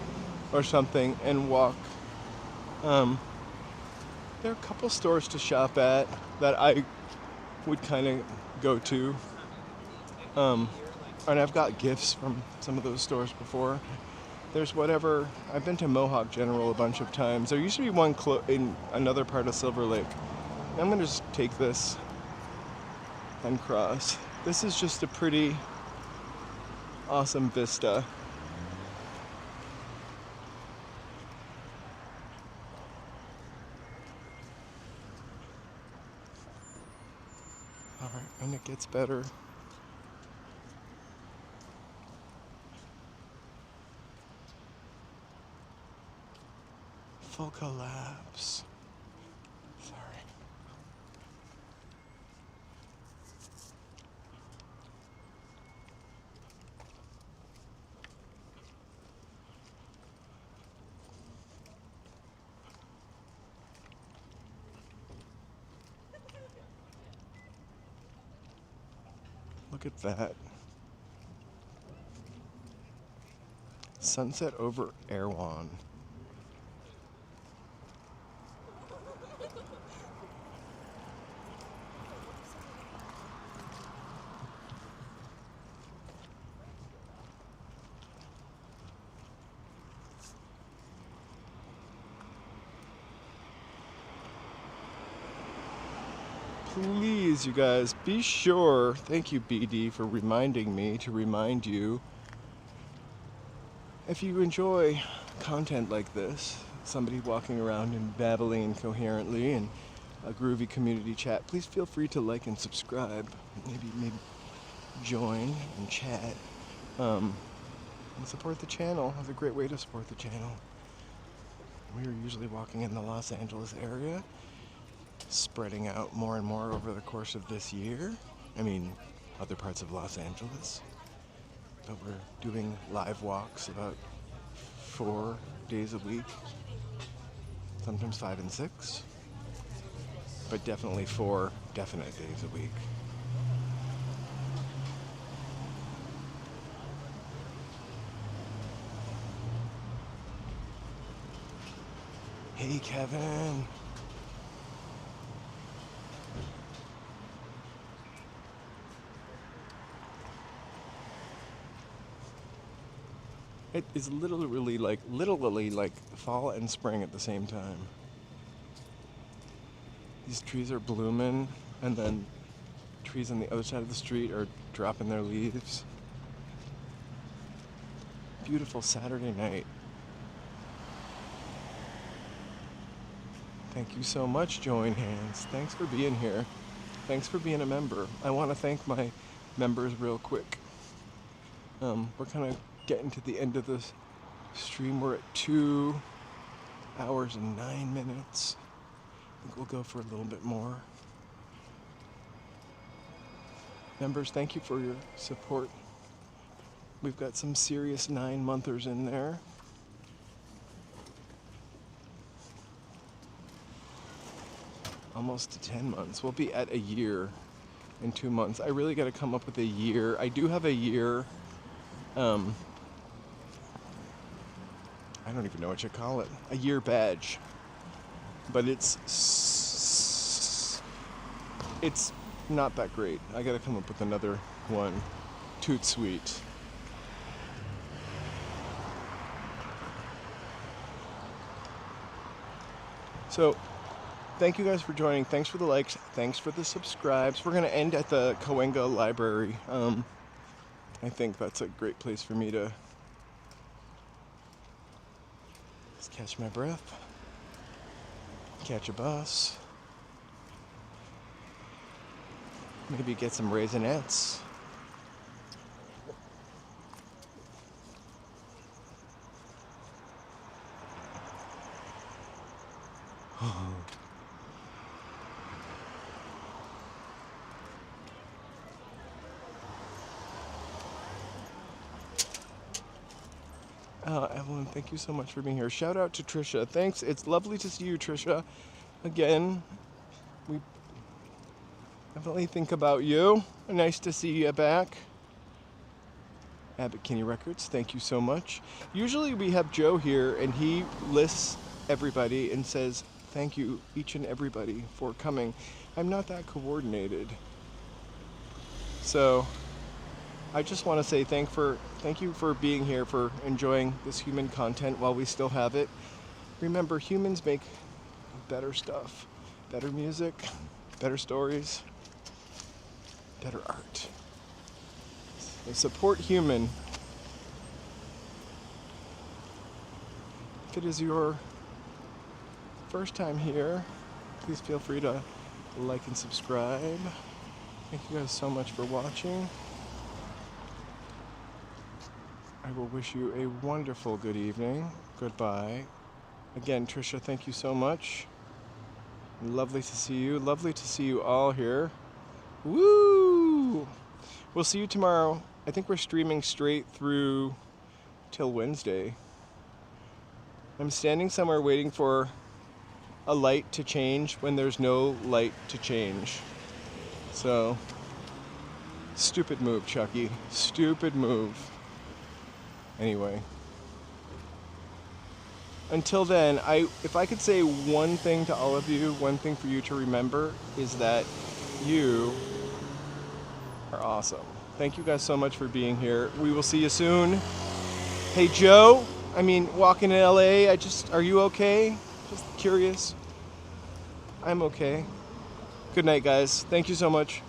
Speaker 1: or something and walk. There are a couple stores to shop at that I would kind of go to. And I've got gifts from some of those stores before. There's whatever. I've been to Mohawk General a bunch of times. There used to be one in another part of Silver Lake. I'm going to just take this and cross. This is just a pretty awesome vista. All right, and it gets better. Full collapse. Sorry. Look at that. Sunset over Erewhon. Please, you guys, be sure, thank you BD for reminding me to remind you, if you enjoy content like this, somebody walking around and babbling coherently and a groovy community chat, please feel free to like and subscribe, maybe join and chat, and support the channel. That's a great way to support the channel. We are usually walking in the Los Angeles area, spreading out more and more over the course of this year I mean, other parts of Los Angeles. But we're doing live walks about 4 days a week, sometimes 5 and 6, but definitely 4 definite days a week. Hey, Kevin. It is literally like fall and spring at the same time. These trees are blooming, and then trees on the other side of the street are dropping their leaves. Beautiful Saturday night. Thank you so much, Join Hands. Thanks for being here. Thanks for being a member. I want to thank my members real quick. We're kind of getting to the end of this stream. We're at 2 hours and 9 minutes. I think we'll go for a little bit more. Members, thank you for your support. We've got some serious 9-monthers in there. Almost to 10 months. We'll be at a year in 2 months. I really got to come up with a year. I do have a year. I don't even know what you call it. A year badge. But it's not that great. I got to come up with another one. Toot sweet. So, thank you guys for joining. Thanks for the likes. Thanks for the subscribes. We're going to end at the Cahuenga Library. I think that's a great place for me to just catch my breath, catch a bus, maybe get some Raisinets. Evelyn, thank you so much for being here. Shout out to Trisha. Thanks. It's lovely to see you, Trisha. Again, we definitely think about you. Nice to see you back. Abbott Kinney Records, thank you so much. Usually we have Joe here, and he lists everybody and says thank you, each and everybody, for coming. I'm not that coordinated. So I just want to say thank you for being here, for enjoying this human content while we still have it. Remember, humans make better stuff, better music, better stories, better art. So support human. If it is your first time here, please feel free to like and subscribe. Thank you guys so much for watching. I will wish you a wonderful good evening. Goodbye. Again, Trisha, thank you so much. Lovely to see you. Lovely to see you all here. Woo! We'll see you tomorrow. I think we're streaming straight through till Wednesday. I'm standing somewhere waiting for a light to change when there's no light to change. So, stupid move, Chucky. Stupid move. Anyway, until then, if I could say one thing to all of you, one thing for you to remember, is that you are awesome. Thank you guys so much for being here. We will see you soon. Hey, Joe, walking in LA, are you okay? Just curious. I'm okay. Good night, guys. Thank you so much.